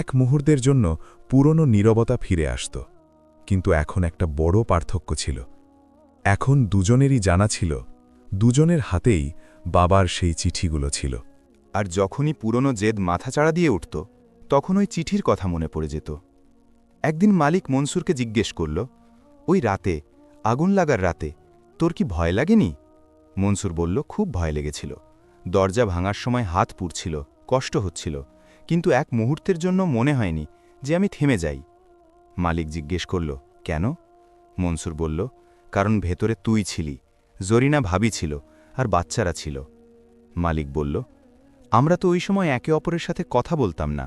এক মুহূর্তের জন্য পুরনো নীরবতা ফিরে আসত। কিন্তু এখন একটা বড় পার্থক্য ছিল। এখন দুজনেরই জানা ছিল, দুজনের হাতেই বাবার সেই চিঠিগুলো ছিল। আর যখনই পুরনো জেদ মাথাচাড়া দিয়ে উঠত, তখন ওই চিঠির কথা মনে পড়ে যেত। একদিন মালিক মনসুরকে জিজ্ঞেস করল, ওই রাতে, আগুন লাগার রাতে, তোর কি ভয় লাগেনি? মনসুর বলল, খুব ভয় লেগেছিল। দরজা ভাঙার সময় হাত পুড়ছিল, কষ্ট হচ্ছিল, কিন্তু এক মুহূর্তের জন্য মনে হয়নি যে আমি থেমে যাই। মালিক জিজ্ঞেস করল, কেন? মনসুর বলল, কারণ ভেতরে তুই ছিলি, জরিনা ভাবি ছিল, আর বাচ্চারা ছিল। মালিক বলল, আমরা তো ওই সময় একে অপরের সাথে কথা বলতাম না।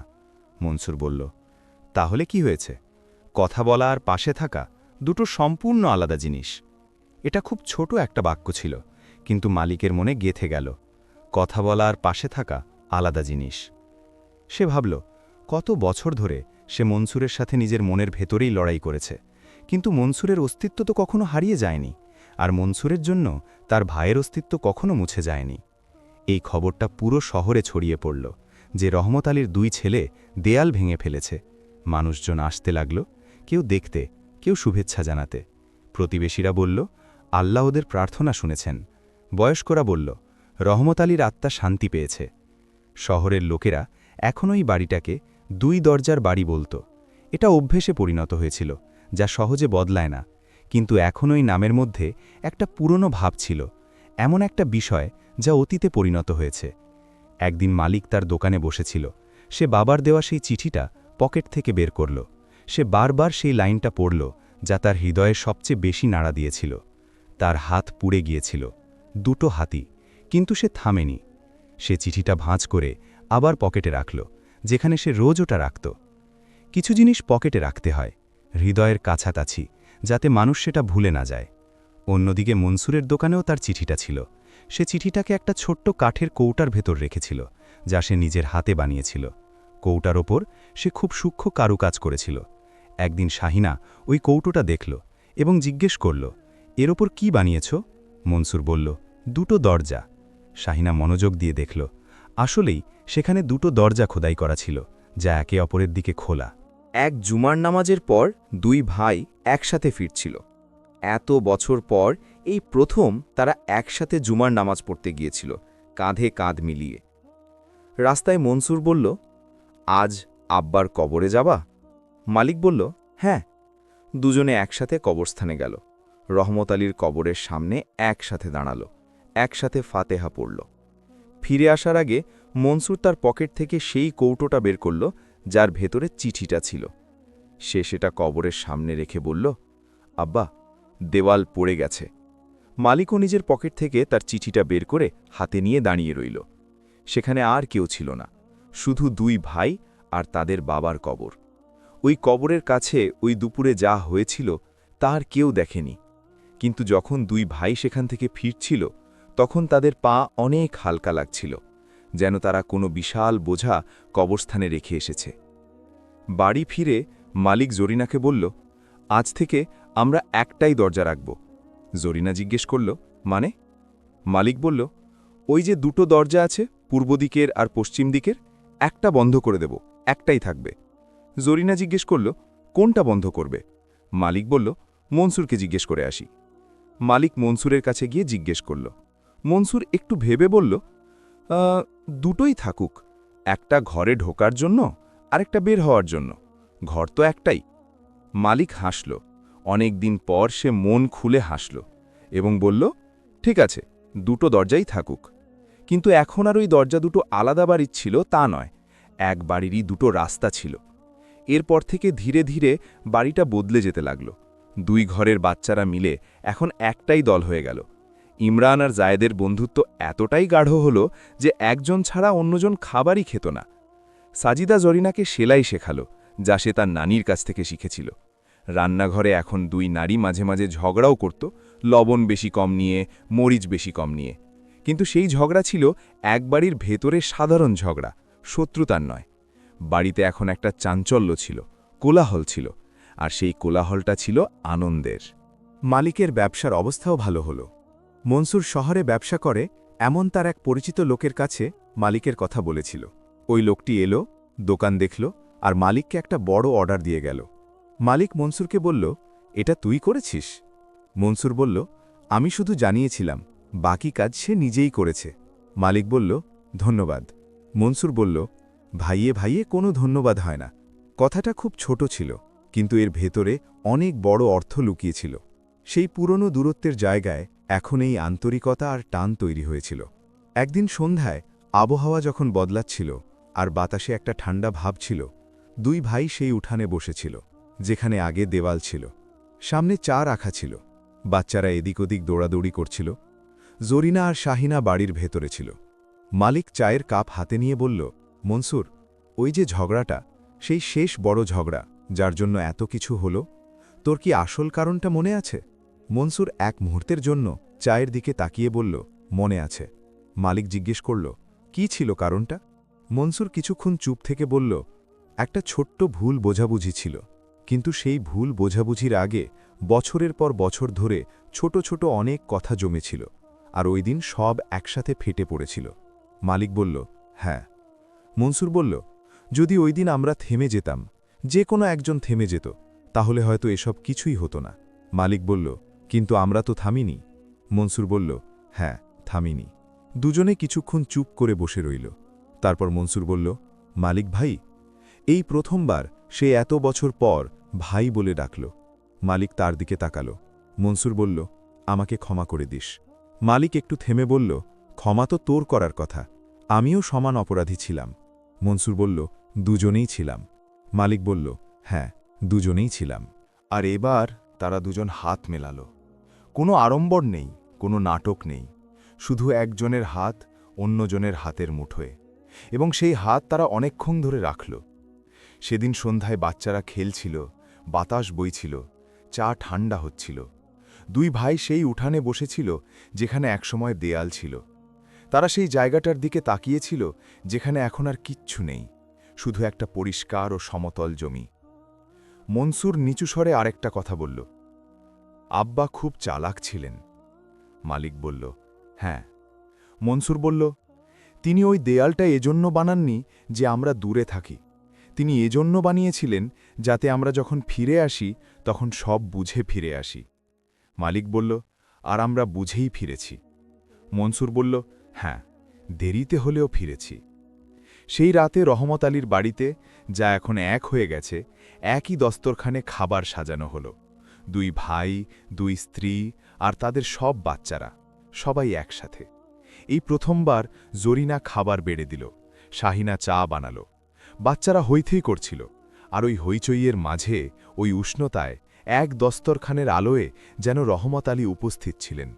মনসুর বলল, তাহলে কি হয়েছে? কথা বলা আর পাশে থাকা দুটো সম্পূর্ণ আলাদা জিনিস। এটা খুব ছোট একটা বাক্য ছিল, কিন্তু মালিকের মনে গেঁথে গেল। কথা বলা আর পাশে থাকা আলাদা জিনিস। সে ভাবল, কত বছর ধরে সে মনসুরের সাথে নিজের মনের ভেতরেই লড়াই করেছে, কিন্তু মনসুরের অস্তিত্ব তো কখনো হারিয়ে যায়নি, আর মনসুরের জন্য তার ভাইয়ের অস্তিত্ব কখনো মুছে যায়নি। এই খবরটা পুরো শহরে ছড়িয়ে পড়ল যে রহমত আলীর দুই ছেলে দেয়াল ভেঙে ফেলেছে। মানুষজন আসতে লাগল, কেউ দেখতে, কেউ শুভেচ্ছা জানাতে। প্রতিবেশীরা বলল, আল্লাহ ওদের প্রার্থনা শুনেছেন। বয়স্করা বলল, রহমত আলীর আত্মা শান্তি পেয়েছে। শহরের লোকেরা এখনও এই বাড়িটাকে দুই দরজার বাড়ি বলত। এটা অভ্যেসে পরিণত হয়েছিল, যা সহজে বদলায় না, কিন্তু এখন ওই নামের মধ্যে একটা পুরনো ভাব ছিল, এমন একটা বিষয় যা অতীতে পরিণত হয়েছে। একদিন মালিক তার দোকানে বসেছিল। সে বাবার দেওয়া সেই চিঠিটা পকেট থেকে বের করল। সে বারবার সেই লাইনটা পড়ল, যা তার হৃদয়ে সবচেয়ে বেশি নাড়া দিয়েছিল। তার হাত পুড়ে গিয়েছিল, দুটো হাতই, কিন্তু সে থামেনি। সে চিঠিটা ভাঁজ করে আবার পকেটে রাখল, যেখানে সে রোজ ওটা রাখত। কিছু জিনিস পকেটে রাখতে হয়, হৃদয়ের কাছাকাছি, যাতে মানুষ সেটা ভুলে না যায়। অন্যদিকে মনসুরের দোকানেও তার চিঠিটা ছিল। সে চিঠিটাকে একটা ছোট্ট কাঠের কৌটার ভেতর রেখেছিল, যা সে নিজের হাতে বানিয়েছিল। কৌটার ওপর সে খুব সূক্ষ্ম কারুকাজ করেছিল। একদিন শাহিনা ওই কৌটোটা দেখল এবং জিজ্ঞেস করল, এর ওপর কি বানিয়েছ? মনসুর বলল, দুটো দরজা। শাহিনা মনোযোগ দিয়ে দেখল, আসলেই সেখানে দুটো দরজা খোদাই করা ছিল, যা একে অপরের দিকে খোলা। এক জুমার নামাজের পর দুই ভাই একসাথে ফিরছিল। এত বছর পর এই প্রথম তারা একসাথে জুমার নামাজ পড়তে গিয়েছিল, কাঁধে কাঁধ মিলিয়ে। রাস্তায় মনসুর বলল, আজ আব্বার কবরে যাবা? মালিক বলল, হ্যাঁ। দুজনে একসাথে কবরস্থানে গেল। রহমত আলীর কবরের সামনে একসাথে দাঁড়ালো, একসাথে ফাতেহা পড়ল। ফিরে আসার আগে মনসুর তার পকেট থেকে সেই কৌটোটা বের করল, যার ভেতরে চিঠিটা ছিল। সে সেটা কবরের সামনে রেখে বলল, আব্বা, দেওয়াল পড়ে গেছে। মালিকও নিজের পকেট থেকে তার চিঠিটা বের করে হাতে নিয়ে দাঁড়িয়ে রইল। সেখানে আর কেউ ছিল না, শুধু দুই ভাই আর তাদের বাবার কবর। ওই কবরের কাছে ওই দুপুরে যা হয়েছিল তার কেউ দেখেনি। কিন্তু যখন দুই ভাই সেখান থেকে ফিরছিল, তখন তাদের পা অনেক হালকা লাগছিল, যেন তারা কোনো বিশাল বোঝা কবরস্থানে রেখে এসেছে। বাড়ি ফিরে মালিক জরিনাকে বলল, আজ থেকে আমরা একটাই দরজা রাখব। জরিনা জিজ্ঞেস করল, মানে? মালিক বলল, ওই যে দুটো দরজা আছে, পূর্ব দিকের আর পশ্চিম দিকের, একটা বন্ধ করে দেব, একটাই থাকবে। জরিনা জিজ্ঞেস করল, কোনটা বন্ধ করবে? মালিক বলল, মনসুরকে জিজ্ঞেস করে আসি। মালিক মনসুরের কাছে গিয়ে জিজ্ঞেস করল। মনসুর একটু ভেবে বলল, দুটোই থাকুক, একটা ঘরে ঢোকার জন্য আরেকটা বের হওয়ার জন্য, ঘর তো একটাই। মালিক হাসল, অনেক দিন পর সে মন খুলে হাসল এবং বলল, ঠিক আছে, দুটো দরজাই থাকুক। কিন্তু এখন আর ওই দরজা দুটো আলাদা বাড়ির ছিল তা নয়, এক বাড়িরই দুটো রাস্তা ছিল। এরপর থেকে ধীরে ধীরে বাড়িটা বদলে যেতে লাগল। দুই ঘরের বাচ্চারা মিলে এখন একটাই দল হয়ে গেল। ইমরান আর জায়েদের বন্ধুত্ব এতটাই গাঢ় হল যে একজন ছাড়া অন্যজন খাবারই খেত না। সাজিদা জরিনাকে সেলাই শেখালো, যা সে তার নানির কাছ থেকে শিখেছিল। রান্নাঘরে এখন দুই নারী মাঝে মাঝে ঝগড়াও করত, লবণ বেশি কম নিয়ে, মরিচ বেশি কম নিয়ে। কিন্তু সেই ঝগড়া ছিল এক বাড়ির ভেতরে সাধারণ ঝগড়া, শত্রুতার নয়। বাড়িতে এখন একটা চাঞ্চল্য ছিল, কোলাহল ছিল, আর সেই কোলাহলটা ছিল আনন্দের। মালিকের ব্যবসার অবস্থাও ভালো হল। মনসুর শহরে ব্যবসা করে এমন তার এক পরিচিত লোকের কাছে মালিকের কথা বলেছিল। ওই লোকটি এলো, দোকান দেখল আর মালিককে একটা বড় অর্ডার দিয়ে গেল। মালিক মনসুরকে বলল, এটা তুই করেছিস? মনসুর বলল, আমি শুধু জানিয়েছিলাম, বাকি কাজ সে নিজেই করেছে। মালিক বলল, ধন্যবাদ। মনসুর বলল, ভাইয়ে ভাইয়ে কোনো ধন্যবাদ হয় না। কথাটা খুব ছোট ছিল, কিন্তু এর ভেতরে অনেক বড় অর্থ লুকিয়েছিল। সেই পুরনো দূরত্বের জায়গায় এখন এই আন্তরিকতা আর টান তৈরি হয়েছিল। একদিন সন্ধ্যায় আবহাওয়া যখন বদলাচ্ছিল আর বাতাসে একটা ঠান্ডা ভাব ছিল, দুই ভাই সেই উঠানে বসেছিল, যেখানে আগে দেওয়াল ছিল। সামনে চা রাখা ছিল, বাচ্চারা এদিক ওদিক দৌড়াদৌড়ি করছিল। জরিনা আর শাহিনা বাড়ির ভেতরে ছিল। মালিক চায়ের কাপ হাতে নিয়ে বলল, মনসুর, ওই যে ঝগড়াটা, সেই শেষ বড় ঝগড়া যার জন্য এত কিছু হলো, তোর কি আসল কারণটা মনে আছে? মনসুর এক মুহূর্তের জন্য চায়ের দিকে তাকিয়ে বলল, মনে আছে। মালিক জিজ্ঞেস করল, কি ছিল কারণটা? মনসুর কিছুক্ষণ চুপ থেকে বলল, একটা ছোট্ট ভুল বোঝাবুঝি ছিল, কিন্তু সেই ভুল বোঝাবুঝির আগে বছরের পর বছর ধরে ছোট ছোট অনেক কথা জমেছিল, আর ওই দিন সব একসাথে ফেটে পড়েছিল। মালিক বলল, হ্যাঁ। মনসুর বলল, যদি ওই দিন আমরা থেমে যেতাম, যে কোনো একজন থেমে যেত, তাহলে হয়তো এসব কিছুই হতো না। মালিক বলল, কিন্তু আমরা তো থামিনি। মনসুর বলল, হ্যাঁ, থামিনি। দুজনে কিছুক্ষণ চুপ করে বসে রইল। তারপর মনসুর বলল, মালিক ভাই, এই প্রথমবার সে এত বছর পর ভাই বলে ডাকল। মালিক তার দিকে তাকাল। মনসুর বলল, আমাকে ক্ষমা করে দিস। মালিক একটু থেমে বলল, ক্ষমা তো তোর করার কথা, আমিও সমান অপরাধী ছিলাম। মনসুর বলল, দুজনেই ছিলাম। মালিক বলল, হ্যাঁ, দুজনেই ছিলাম। আর এবার তারা দুজন হাত মেলাল। কোনো আড়ম্বর নেই, কোনো নাটক নেই, শুধু একজনের হাত অন্যজনের হাতের মুঠোয়, এবং সেই হাত তারা অনেকক্ষণ ধরে রাখল। সেদিন সন্ধ্যায় বাচ্চারা খেলছিল, বাতাস বইছিল, চা ঠান্ডা হচ্ছিল। দুই ভাই সেই উঠানে বসেছিল যেখানে একসময় দেয়াল ছিল। তারা সেই জায়গাটার দিকে তাকিয়েছিল যেখানে এখন আর কিচ্ছু নেই, শুধু একটা পরিষ্কার ও সমতল জমি। মনসুর নিচু স্বরে আরেকটা কথা বলল, আব্বা খুব চালাক ছিলেন। মালিক বলল, হ্যাঁ। মনসুর বলল, তিনি ওই দেয়ালটা এজন্য বানাননি যে আমরা দূরে থাকি, তিনি এজন্য বানিয়েছিলেন যাতে আমরা যখন ফিরে আসি তখন সব বুঝে ফিরে আসি। মালিক বলল, আর আমরা বুঝেই ফিরেছি। মনসুর বলল, হ্যাঁ, দেরিতে হলেও ফিরেছি। সেই রাতে রহমত আলীর বাড়িতে, যা এখন এক হয়ে গেছে, একই দস্তরখানে খাবার সাজানো হলো। দুই ভাই, দুই স্ত্রী আর তাদের সব বাচ্চারা, সবাই একসাথে। এই প্রথমবার জরিনা খাবার বেড়ে দিল, শাহিনা চা বানালো। বাচ্চারা হইথই করছিল, আর ওই হইচইয়ের মাঝে, ওই উষ্ণতায়, এক দস্তরখানের আলোয় যেন রহমত আলী উপস্থিত ছিলেন।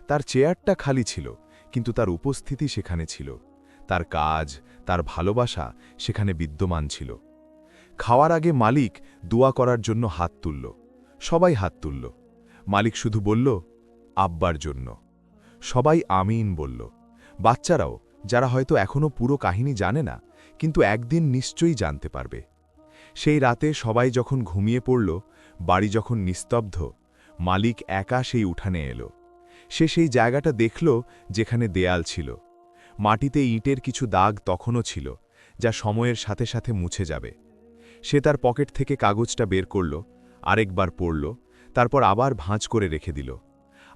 তার চেয়ারটা খালি ছিল, কিন্তু তার উপস্থিতি সেখানে ছিল। তার কাজ, তার ভালোবাসা সেখানে বিদ্যমান ছিল। খাওয়ার আগে মালিক দোয়া করার জন্য হাত তুলল। সবাই হাত তুলল। মালিক শুধু বলল, আব্বার জন্য। সবাই আমিন বলল। বাচ্চারাও, যারা হয়তো এখনও পুরো কাহিনী জানে না, কিন্তু একদিন নিশ্চয়ই জানতে পারবে। সেই রাতে সবাই যখন ঘুমিয়ে পড়ল, বাড়ি যখন নিস্তব্ধ, মালিক একা সেই উঠানে এলো। সে সেই জায়গাটা দেখল যেখানে দেয়াল ছিল। মাটিতে ইটের কিছু দাগ তখনও ছিল, যা সময়ের সাথে সাথে মুছে যাবে। সে তার পকেট থেকে কাগজটা বের করল, আরেকবার পড়ল, তারপর আবার ভাঁজ করে রেখে দিল।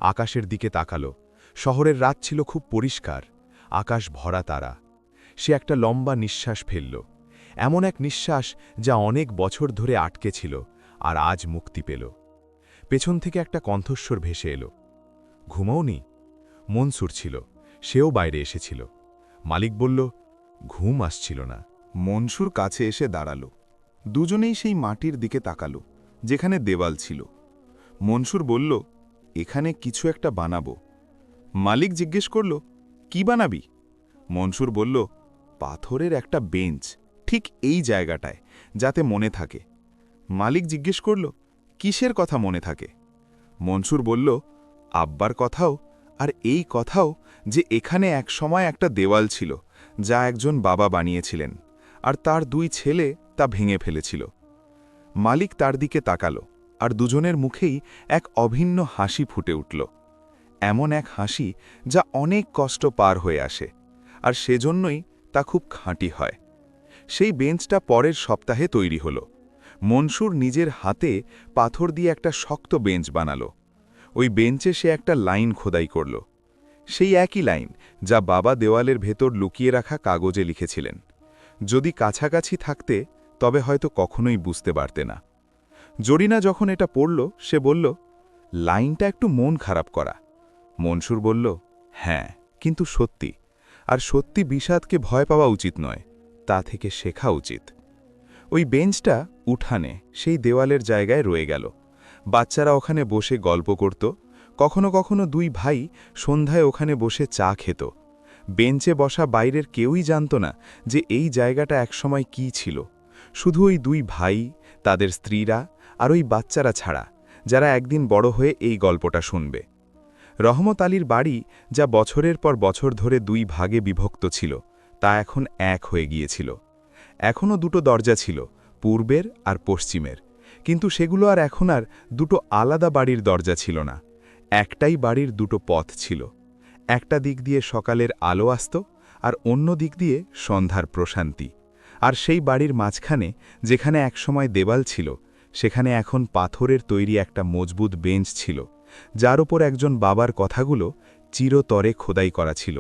আকাশের দিকে তাকালো। শহরের রাত ছিল খুব পরিষ্কার, আকাশ ভরা তারা। সে একটা লম্বা নিঃশ্বাস ফেলল, এমন এক নিঃশ্বাস যা অনেক বছর ধরে আটকে ছিল আর আজ মুক্তি পেল। পেছন থেকে একটা কণ্ঠস্বর ভেসে এলো, ঘুমাওনি? মনসুর ছিল, সেও বাইরে এসেছিল। মালিক বলল, ঘুম আসছিল না। মনসুর কাছে এসে দাঁড়ালো। দুজনেই সেই মাটির দিকে তাকালো যেখানে দেওয়াল ছিল। মনসুর বলল, এখানে কিছু একটা বানাবো। মালিক জিজ্ঞেস করল, কি বানাবি? মনসুর বলল, পাথরের একটা বেঞ্চ, ঠিক এই জায়গাটায়, যাতে মনে থাকে। মালিক জিজ্ঞেস করল, কিসের কথা মনে থাকে? মনসুর বলল, আব্বার কথাও, আর এই কথাও যে এখানে এক সময় একটা দেওয়াল ছিল, যা একজন বাবা বানিয়েছিলেন, আর তার দুই ছেলে তা ভেঙে ফেলেছিল। মালিক তার দিকে তাকালো, আর দুজনের মুখেই এক অভিন্ন হাসি ফুটে উঠল। এমন এক হাসি যা অনেক কষ্ট পার হয়ে আসে, আর সেজন্যই তা খুব খাঁটি হয়। সেই বেঞ্চটা পরের সপ্তাহে তৈরি হল। মনসুর নিজের হাতে পাথর দিয়ে একটা শক্ত বেঞ্চ বানালো। ওই বেঞ্চে সে একটা লাইন খোদাই করল, সেই একই লাইন যা বাবা দেওয়ালের ভেতর লুকিয়ে রাখা কাগজে লিখেছিলেন। যদি কাছাকাছি থাকতে, তবে হয়তো কখনোই বুঝতে পারতে না। জরিনা যখন এটা পড়ল, সে বলল, লাইনটা একটু মন খারাপ করা। মনসুর বলল, হ্যাঁ, কিন্তু সত্যি, আর সত্যি বিষাদকে ভয় পাওয়া উচিত নয়, তা থেকে শেখা উচিত। ওই বেঞ্চটা উঠানে সেই দেওয়ালের জায়গায় রয়ে গেল। বাচ্চারা ওখানে বসে গল্প করত, কখনো কখনো দুই ভাই সন্ধ্যায় ওখানে বসে চা খেত। বেঞ্চে বসা বাইরের কেউই জানত না যে এই জায়গাটা একসময় কী ছিল, শুধু ওই দুই ভাই, তাদের স্ত্রীরা আর ওই বাচ্চারা ছাড়া, যারা একদিন বড় হয়ে এই গল্পটা শুনবে। রহমত আলীর বাড়ি, যা বছরের পর বছর ধরে দুই ভাগে বিভক্ত ছিল, তা এখন এক হয়ে গিয়েছিল। এখনও দুটো দরজা ছিল, পূর্বের আর পশ্চিমের, কিন্তু সেগুলো আর এখন আর দুটো আলাদা বাড়ির দরজা ছিল না। একটাই বাড়ির দুটো পথ ছিল। একটা দিক দিয়ে সকালের আলো আসত, আর অন্য দিক দিয়ে সন্ধ্যার প্রশান্তি। আর সেই বাড়ির মাঝখানে, যেখানে একসময় দেওয়াল ছিল, সেখানে এখন পাথরের তৈরি একটা মজবুত বেঞ্চ ছিল, যার ওপর একজন বাবার কথাগুলো চিরতরে খোদাই করা ছিল।